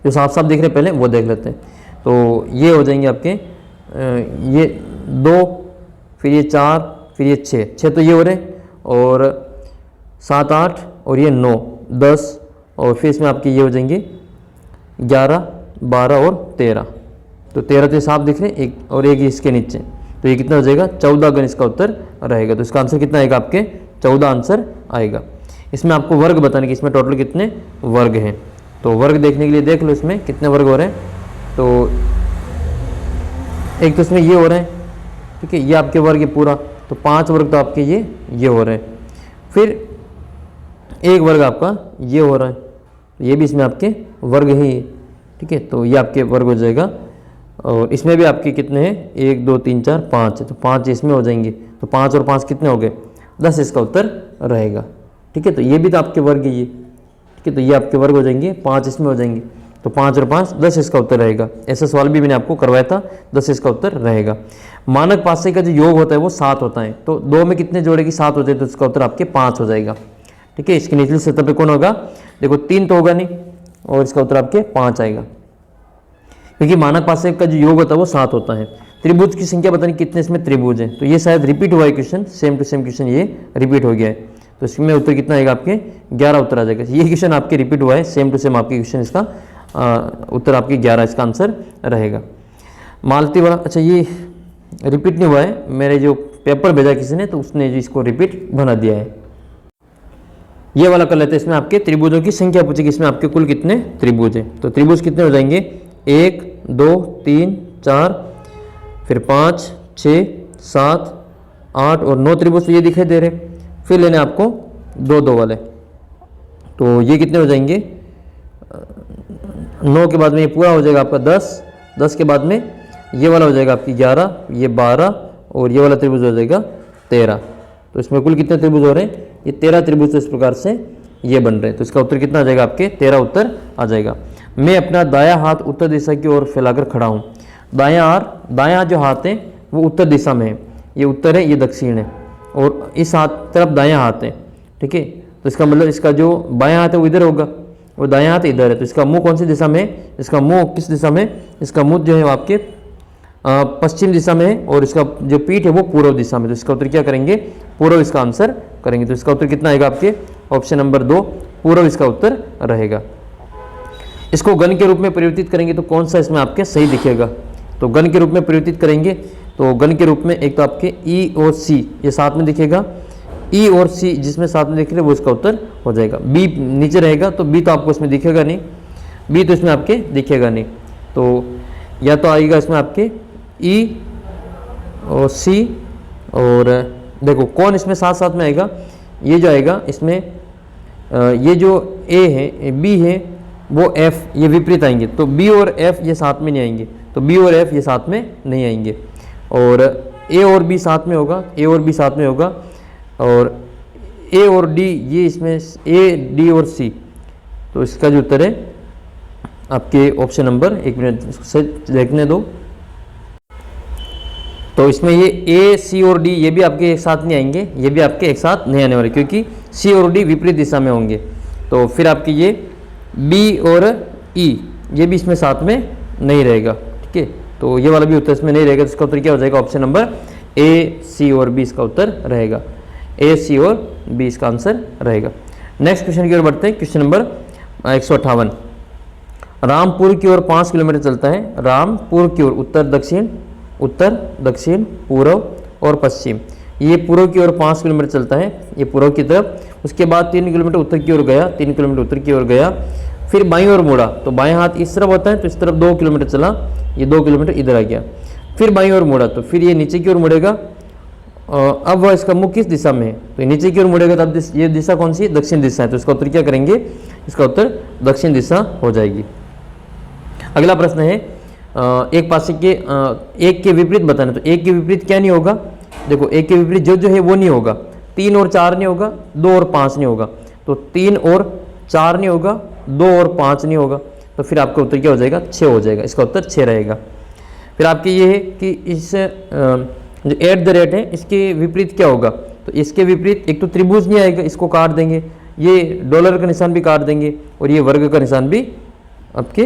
जो साफ साफ दिख रहे पहले वो देख लेते हैं। तो ये हो जाएंगे आपके ये 2, फिर ये 4, फिर ये 6 तो ये हो रहे, और 7 8, और ये 9 10, और फिर इसमें आपके ये हो जाएंगे 11 12 और 13। तो 13 तो साफ दिख रहे, एक और एक इसके नीचे, तो ये कितना हो जाएगा 14 गण इसका उत्तर रहेगा। तो इसका आंसर कितना आएगा आपके 14 आंसर आएगा। इसमें आपको वर्ग बताने कि इसमें टोटल कितने वर्ग हैं। तो वर्ग देखने के लिए देख लो इसमें कितने वर्ग हो रहे हैं। तो एक तो इसमें ये हो रहे हैं, ठीक है, ये आपके वर्ग है पूरा, तो 5 वर्ग तो आपके ये हो रहे हैं। फिर एक वर्ग आपका ये हो रहा है, ये भी इसमें आपके वर्ग ही है, ठीक है, तो ये आपके वर्ग हो जाएगा। और इसमें भी आपके कितने हैं 1 2 3 4 5, तो 5 इसमें हो जाएंगे, तो 5 और 5 कितने हो गए 10 इसका उत्तर रहेगा। ठीक है, तो ये भी तो आपके वर्ग है ये, ठीक है, तो ये आपके वर्ग हो जाएंगे, 5 इसमें हो जाएंगे, तो 5 और 5 10 इसका उत्तर रहेगा। ऐसा सवाल भी मैंने आपको करवाया था, 10 इसका उत्तर रहेगा। मानक पासे का जो योग होता है वो 7 होता है, तो 2 में कितने जोड़ेगी 7 हो जाए, तो इसका उत्तर आपके 5 हो जाएगा। ठीक है, इसकी निचली सतह पे कौन होगा, देखो 3 तो होगा नहीं, और इसका उत्तर आपके 5 आएगा, क्योंकि मानक पासे का जो योग होता है वो 7 होता है। त्रिभुज की संख्या बतानी कितने इसमें त्रिभुज हैं, तो ये शायद रिपीट हुआ है question, same to same question ये रिपीट हो गया है, तो इसमें उत्तर कितना आएगा आपके 11 उत्तर आ जाएगा। ये क्वेश्चन आपके रिपीट हुआ है, सेम टू सेम आपके क्वेश्चन, इसका उत्तर आपके 11 इसका आंसर रहेगा। मालती वाला, अच्छा ये रिपीट नहीं हुआ है, मेरे जो पेपर भेजा किसी ने तो उसने जो इसको रिपीट बना दिया है। ये वाला कर लेते हैं, इसमें आपके त्रिभुजों की संख्या पूछेगी, इसमें आपके कुल कितने त्रिभुज हैं, तो त्रिभुज कितने हो जाएंगे 1 2 3 4, फिर 5 6 7 8 और 9 त्रिभुज तो ये दिखाई दे रहे। फिर लेने आपको 2 2 वाले, तो ये कितने हो जाएंगे 9 के बाद में ये पूरा हो जाएगा आपका 10, 10 के बाद में ये वाला हो जाएगा आपकी 11, ये 12 और ये वाला त्रिभुज हो जाएगा 13। तो इसमें कुल कितने त्रिभुज हो रहे हैं, ये 13 त्रिभुज तो इस प्रकार से ये बन रहे हैं। तो इसका उत्तर कितना आ जाएगा आपके 13 उत्तर आ जाएगा। मैं अपना दायां हाथ उत्तर दिशा की ओर फैलाकर खड़ा हूँ। दायां जो हाथ है वो उत्तर दिशा में है, ये उत्तर है ये दक्षिण है, और इस हाथ तरफ दायां हाथ है, ठीक है। तो इसका मतलब इसका जो बायां हाथ है वो इधर होगा और दायां हाथ इधर है। तो इसका मुंह कौन सी दिशा में है, इसका मुंह किस दिशा में, इसका मुंह जो है वो आपके पश्चिम दिशा में है और इसका जो पीठ है वो पूर्व दिशा में। तो इसका उत्तर क्या करेंगे, पूर्व इसका आंसर करेंगे। तो इसका उत्तर कितना आएगा आपके ऑप्शन नंबर 2 पूर्व इसका उत्तर रहेगा। इसको घन के रूप में परिवर्तित करेंगे तो कौन सा इसमें आपके सही दिखेगा। तो घन के रूप में परिवर्तित करेंगे तो घन के रूप में एक तो आपके ई और सी ये साथ में दिखेगा, ई और सी जिसमें साथ में दिख रहे वो इसका उत्तर हो जाएगा। बी नीचे रहेगा तो बी तो आपको इसमें दिखेगा नहीं, बी तो इसमें आपके दिखेगा नहीं। तो या तो आएगा इसमें आपके ई और सी और देखो कौन इसमें साथ साथ में आएगा, ये जो आएगा इसमें ये जो ए है बी है वो एफ ये विपरीत आएंगे। तो बी और एफ ये साथ में नहीं आएंगे, तो बी और एफ ये साथ में नहीं आएंगे और ए और बी साथ में होगा, ए और बी साथ में होगा और ए और डी ये इसमें ए डी और सी। तो इसका जो उत्तर है आपके ऑप्शन नंबर, एक मिनट से देखने दो, तो इसमें ये ए सी और डी ये भी आपके एक साथ नहीं आएंगे, ये भी आपके एक साथ नहीं आने वाले क्योंकि सी और डी विपरीत दिशा में होंगे। तो फिर आपके ये बी और ई ये भी इसमें साथ में नहीं रहेगा, ठीक है। तो ये वाला भी उत्तर इसमें नहीं रहेगा। तो इसका उत्तर क्या हो जाएगा, ऑप्शन नंबर ए सी और बी इसका उत्तर रहेगा, ए सी और बी इसका आंसर रहेगा। नेक्स्ट क्वेश्चन की ओर बढ़ते हैं। क्वेश्चन नंबर 158, रामपुर की ओर 5 किलोमीटर चलता है, रामपुर की ओर उत्तर दक्षिण पूर्व और पश्चिम, ये पूर्व की ओर 5 किलोमीटर चलता है, ये पूर्व की तरफ। उसके बाद 3 किलोमीटर उत्तर की ओर गया, 3 किलोमीटर उत्तर की ओर गया, फिर बाईं ओर मुड़ा। तो बाएं हाथ इस तरफ होता है तो इस तरफ 2 किलोमीटर चला, ये 2 किलोमीटर इधर आ गया, फिर बाईं ओर मुड़ा तो फिर ये नीचे की ओर मुड़ेगा। अब वह इसका मुख किस दिशा में है, तो ये नीचे की ओर मुड़ेगा। तब ये दिशा कौन सी, दक्षिण दिशा है। तो इसका उत्तर क्या करेंगे, इसका उत्तर दक्षिण दिशा हो जाएगी। अगला प्रश्न है एक पासे के एक के विपरीत बताना। तो एक के विपरीत क्या नहीं होगा, देखो एक के विपरीत जो है वो नहीं होगा, 3 और 4 नहीं होगा, 2 और 5 नहीं होगा। तो 3 और 4 नहीं होगा, 2 और 5 नहीं होगा, तो फिर आपका उत्तर क्या हो जाएगा, 6 हो जाएगा। इसका उत्तर 6 रहेगा। फिर आपके ये है कि इस जो एट द रेट है इसके विपरीत क्या होगा, तो इसके विपरीत एक तो त्रिभुज नहीं आएगा, इसको काट देंगे, ये डॉलर का निशान भी काट देंगे और ये वर्ग का निशान भी आपके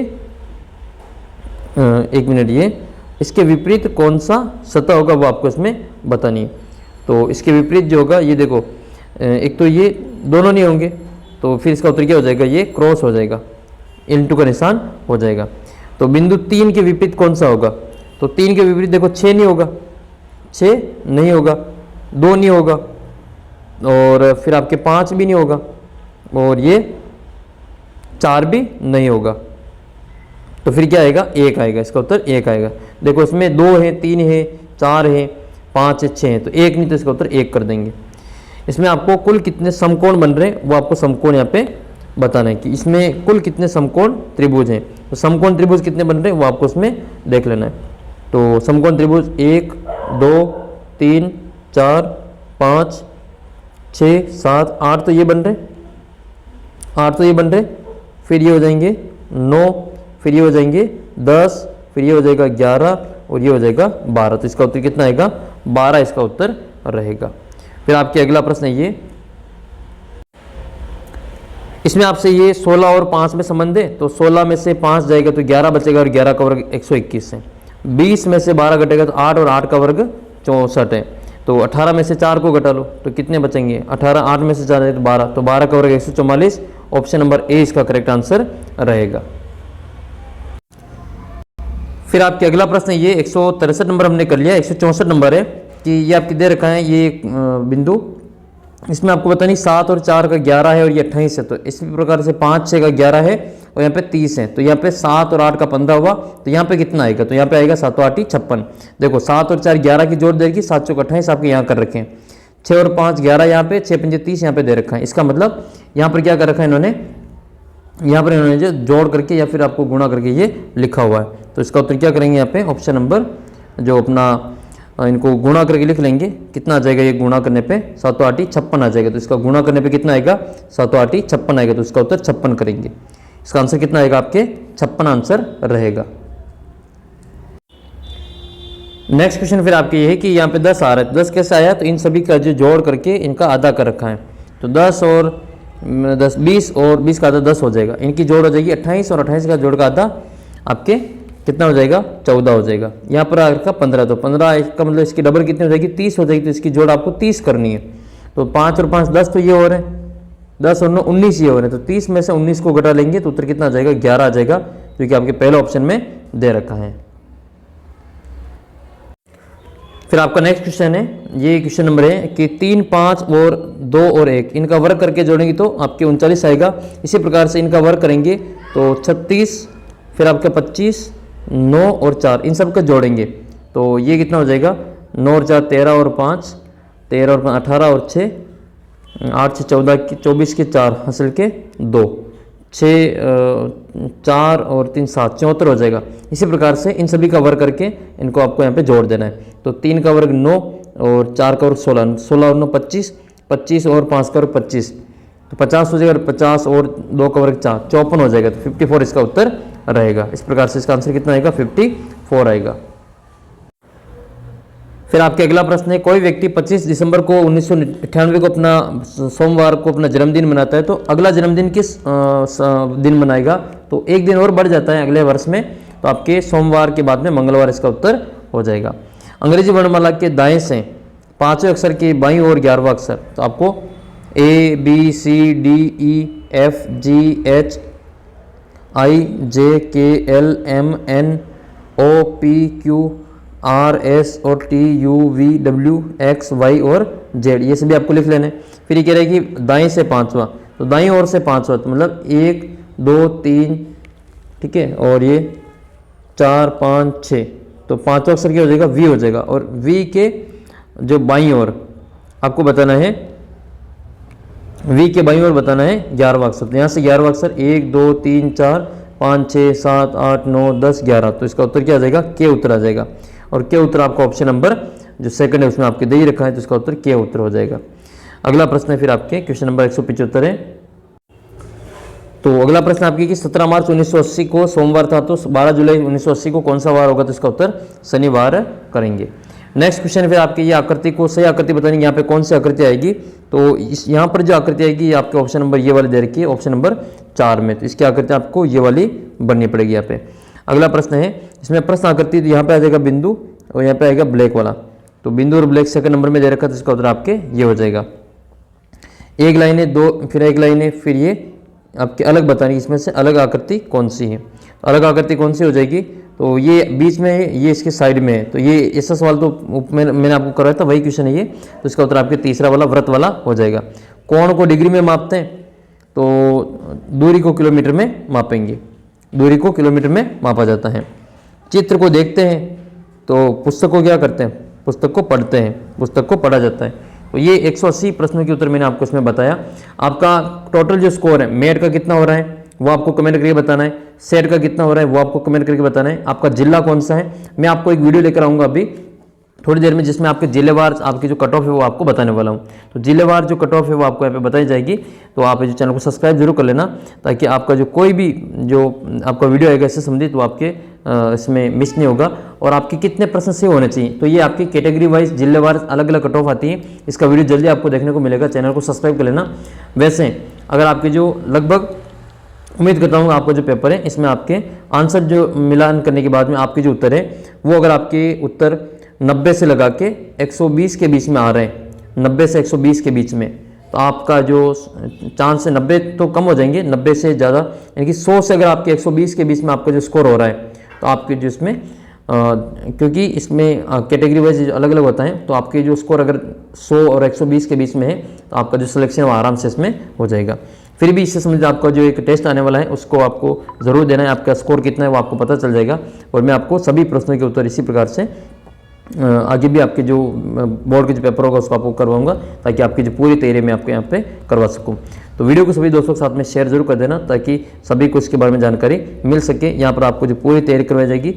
एक मिनट, ये इसके विपरीत कौन सा सतह होगा वो आपको इसमें बतानी है। तो इसके विपरीत जो होगा ये देखो, एक तो ये दोनों नहीं होंगे, तो फिर इसका उत्तर क्या हो जाएगा, ये क्रॉस हो जाएगा, इंटू का निशान हो जाएगा। तो बिंदु 3 के विपरीत कौन सा होगा, तो 3 के विपरीत देखो 6 नहीं होगा, 6 नहीं होगा, 2 नहीं होगा और फिर आपके 5 भी नहीं होगा और ये 4 भी नहीं होगा। तो फिर क्या आएगा, 1 आएगा। इसका उत्तर 1 आएगा। देखो इसमें 2 है, 3 है, 4 है, 5 है, 6 है, तो 1 नहीं, तो इसका उत्तर 1 कर देंगे। इसमें आपको कुल कितने समकोण बन रहे हैं वो आपको समकोण यहाँ पे बताना है कि इसमें कुल कितने समकोण त्रिभुज हैं। तो समकोण त्रिभुज कितने बन रहे हैं वो आपको उसमें देख लेना है। तो समकोण त्रिभुज 1 2 3 4 5 6 7 8 तो ये बन रहे, 8 तो ये बन रहे, फिर ये हो जाएंगे 9, फिर ये हो जाएंगे 10, फिर ये हो जाएगा 11 और ये हो जाएगा 12। तो इसका उत्तर कितना आएगा, 12 इसका उत्तर रहेगा। फिर आपके अगला प्रश्न है ये, इसमें आपसे ये 16 और 5 में संबंध है। तो 16 में से 5 जाएगा तो 11 बचेगा और 11 का वर्ग 121 है। 20 में से 12 घटेगा तो 8 और 8 का वर्ग 64 है। तो 18 में से 4 को घटा लो तो कितने बचेंगे, 18, 8 में से 4 है तो 12, तो 12 का वर्ग 144। ऑप्शन नंबर ए इसका करेक्ट आंसर रहेगा। फिर आपके अगला प्रश्न ये 163 नंबर हमने कर लिया, 164 नंबर है कि ये आपके दे रखा है ये बिंदु, इसमें आपको पता नहीं 7 और 4 का 11 है और ये 28 है। तो इसी प्रकार से 5 6 का 11 है और यहाँ पे 30 है, तो यहाँ पे 7 और 8 का 15 हुआ, तो यहाँ पे कितना आएगा, तो यहाँ पे आएगा 7 8 56। देखो 7 और 4 11 की जोड़ देगी, 7 चौक 28 आपके यहाँ कर रखे हैं, 6 और 5 11 यहाँ पे, 6 5 30 यहाँ पे दे रखा है। इसका मतलब यहाँ पर क्या कर रखा है इन्होंने, यहाँ पर इन्होंने जो जोड़ करके या फिर आपको गुणा करके ये लिखा हुआ है। तो इसका उत्तर क्या करेंगे, यहाँ पे ऑप्शन नंबर जो अपना इनको गुणा करके लिख लेंगे, कितना आ जाएगा, ये गुणा करने पे 7 8 56 आ जाएगा। तो इसका गुणा करने पे कितना आएगा, 7 8 56 आएगा। तो इसका उत्तर 56 करेंगे। इसका आंसर कितना आएगा, आपके 56 आंसर रहेगा। नेक्स्ट क्वेश्चन फिर आपके ये है कि यहाँ पे 10 आ रहा है, 10 कैसे आया, तो इन सभी का जो जोड़ करके इनका आधा कर रखा है, तो 10 और 10 20 और 20 का आधा 10 हो जाएगा, इनकी जोड़ हो जाएगी 28 और 28 का जोड़ का आधा आपके कितना हो जाएगा, 14 हो जाएगा। यहाँ पर आ रखा 15, तो 15 इसका मतलब इसकी डबल कितनी हो जाएगी, 30 हो जाएगी, तो इसकी जोड़ आपको 30 करनी है। तो 5 और 5 10 तो ये हो रहे हैं, 10 और 9 19 ये हो रहे हैं, तो 30 में से 19 को घटा लेंगे तो उत्तर कितना आ जाएगा, 11 आ जाएगा, जो कि आपके पहले ऑप्शन में दे रखा है। फिर आपका नेक्स्ट क्वेश्चन है, ये क्वेश्चन नंबर है कि 3 5 और 2 और 1 इनका वर्ग करके जोड़ेंगे तो आपके 39 आएगा। इसी प्रकार से इनका वर्ग करेंगे तो 36, फिर आपका 25, 9 और 4 इन सब का जोड़ेंगे तो ये कितना हो जाएगा, 9 और 4 13 और 5 13 और 5 18 और 6 8 से 14 की 24 के 4 हासिल के 2 6 4 और 3 7 74 हो जाएगा। इसी प्रकार से इन सभी का वर्ग करके इनको आपको यहाँ पे जोड़ देना है। तो 3 का वर्ग 9 और 4 का वर्ग 16, 16 और 9 25, 25 और 5 का वर्ग 25, तो 50 हो जाएगा, 50 और 2 का वर्ग 4 54 हो जाएगा, तो 54 इसका उत्तर रहेगा। इस प्रकार से इसका आंसर कितना आएगा, 54 आएगा। फिर आपके अगला प्रश्न है, कोई व्यक्ति 25 दिसंबर को 1998 को अपना सोमवार को अपना जन्मदिन मनाता है, तो अगला जन्मदिन किस दिन मनाएगा, तो एक दिन और बढ़ जाता है अगले वर्ष में, तो आपके सोमवार के बाद में मंगलवार इसका उत्तर हो जाएगा। अंग्रेजी वर्णमाला के दाएं से 5वें अक्षर के बाईं ओर 11वां अक्षर, तो आपको A B C D E F G H I J K L M N O P Q R S और T U V W X Y और Z ये सभी आपको लिख लेने। फिर ये कह रहे हैं कि दाएं से 5वां, तो दाईं ओर से 5वां, तो मतलब 1 2 3 ठीक है, और ये 4 5 6, तो 5वां अक्षर क्या हो जाएगा, V हो जाएगा, और V के जो बाईं ओर आपको बताना है, V के बाईं ओर बताना है 11वां अक्षर, तो यहाँ से 11वां अक्षर 1 2 3 4 5 6 7 8 9 10 11, तो इसका उत्तर क्या आ जाएगा, के उत्तर आ जाएगा। और के उत्तर आपका ऑप्शन नंबर जो सेकंड है उसमें आपके दे ही रखा है, तो इसका उत्तर के उत्तर हो जाएगा। अगला प्रश्न है फिर आपके क्वेश्चन नंबर 175 है। तो अगला प्रश्न आपके कि 17 मार्च 1980 को सोमवार था, तो 12 जुलाई 1980 को कौन सा वार होगा, तो इसका उत्तर शनिवार करेंगे। नेक्स्ट क्वेश्चन फिर आपके ये आकृति को सही आकृति बतानी, यहाँ पे कौन सी आकृति आएगी, तो इस यहाँ पर जो आकृति आएगी ये आपके ऑप्शन नंबर ये वाली दे रखी है, ऑप्शन नंबर 4 में, तो इसकी आकृति आपको ये वाली बननी पड़ेगी यहाँ पे। अगला प्रश्न है, इसमें प्रश्न आकृति, तो यहाँ पे आ जाएगा बिंदु और यहाँ पे आएगा ब्लैक वाला, तो बिंदु और ब्लैक सेकंड नंबर में दे रखा है, तो इसका उत्तर आपके ये हो जाएगा। एक लाइन है, दो फिर एक लाइन है, फिर ये आपके अलग बतानी, इसमें से अलग आकृति कौन सी है, तो अलग आकृति कौन सी हो जाएगी, तो ये बीच में है, ये इसके साइड में है, तो ये ऐसा सवाल तो मैंने आपको कराया था, वही क्वेश्चन है ये, तो इसका उत्तर आपके तीसरा वाला व्रत वाला हो जाएगा। कोण को डिग्री में मापते हैं, तो दूरी को किलोमीटर में मापेंगे, दूरी को किलोमीटर में मापा जाता है। चित्र को देखते हैं, तो पुस्तक को क्या करते हैं, पुस्तक को पढ़ते हैं, पुस्तक को पढ़ा जाता है। तो ये 180 प्रश्नों के उत्तर मैंने आपको इसमें बताया। आपका टोटल जो स्कोर है, मेट का कितना हो रहा है वो आपको कमेंट करके बताना है, सेट का कितना हो रहा है वो आपको कमेंट करके बताना है, आपका जिला कौन सा है। मैं आपको एक वीडियो लेकर आऊँगा अभी थोड़ी देर में, जिसमें आपके जिलेवार आपकी जो कट ऑफ है वो आपको बताने वाला हूँ। तो जिलेवार जो कट ऑफ है वो आपको यहाँ पे बताई जाएगी, तो आप इस चैनल को सब्सक्राइब जरूर कर लेना, ताकि आपका जो कोई भी जो आपका वीडियो आएगा इससे संबंधित वो आपके इसमें मिस नहीं होगा। और आपके कितने प्रश्न से होने चाहिए, तो ये आपकी कैटेगरी वाइज जिलेवार अलग अलग कट ऑफ आती है, इसका वीडियो जल्दी आपको देखने को मिलेगा, चैनल को सब्सक्राइब कर लेना। वैसे अगर आपके जो लगभग उम्मीद करता हूँ आपका जो पेपर है इसमें आपके आंसर जो मिलान करने के बाद में आपके जो उत्तर है वो अगर आपके उत्तर 90 से लगा के 120 के बीच में आ रहे हैं, 90 से 120 के बीच में, तो आपका जो चांस है 90 तो कम हो जाएंगे, 90 से ज़्यादा यानी कि 100 से अगर आपके 120 के बीच में आपका जो स्कोर हो रहा है, तो आपके जो इसमें क्योंकि इसमें कैटेगरी वाइज अलग अलग होता है, तो आपके जो स्कोर अगर 100 और 120 के बीच में है तो आपका जो सिलेक्शन वो आराम से इसमें हो जाएगा। फिर भी इससे संबंधित आपका जो एक टेस्ट आने वाला है उसको आपको ज़रूर देना है, आपका स्कोर कितना है वो आपको पता चल जाएगा। और मैं आपको सभी प्रश्नों के उत्तर इसी प्रकार से आगे भी आपके जो बोर्ड के जो पेपर होगा उसको आपको करवाऊंगा, ताकि आपकी जो पूरी तैयारी मैं आपको यहाँ पे करवा सकूँ। तो वीडियो को सभी दोस्तों के साथ में शेयर जरूर कर देना, ताकि सभी को इसके बारे में जानकारी मिल सके। यहाँ पर आपको जो पूरी तैयारी करवाई जाएगी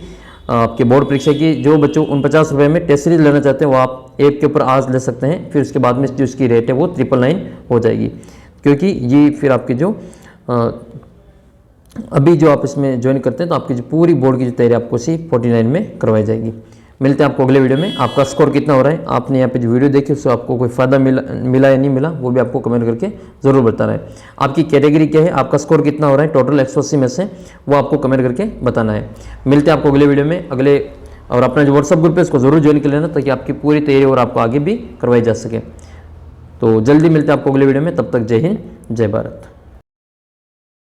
आपके बोर्ड परीक्षा की। जो बच्चों 49 रुपये में टेस्ट सीरीज लेना चाहते हैं वो आप ऐप के ऊपर आज ले सकते हैं, फिर उसके बाद में जो इसकी रेट है वो 999 हो जाएगी, क्योंकि ये फिर आपकी जो अभी जो आप इसमें ज्वाइन करते हैं तो आपकी जो पूरी बोर्ड की जो तैयारी आपको इसी 49 में करवाई जाएगी। मिलते हैं आपको अगले वीडियो में। आपका स्कोर कितना हो रहा है, आपने यहाँ पे जो वीडियो देखी उससे आपको कोई फ़ायदा मिला या नहीं मिला, वो भी आपको कमेंट करके ज़रूर बताना है। आपकी कैटेगरी क्या है, आपका स्कोर कितना हो रहा है टोटल 180 में से, वो आपको कमेंट करके बताना है। मिलते हैं आपको अगले वीडियो में। और अपना जो व्हाट्सअप ग्रुप है उसको ज़रूर ज्वाइन कर लेना, ताकि आपकी पूरी तैयारी और आपको आगे भी करवाई जा सके। तो जल्दी मिलते हैं आपको अगले वीडियो में, तब तक जय हिंद जय भारत।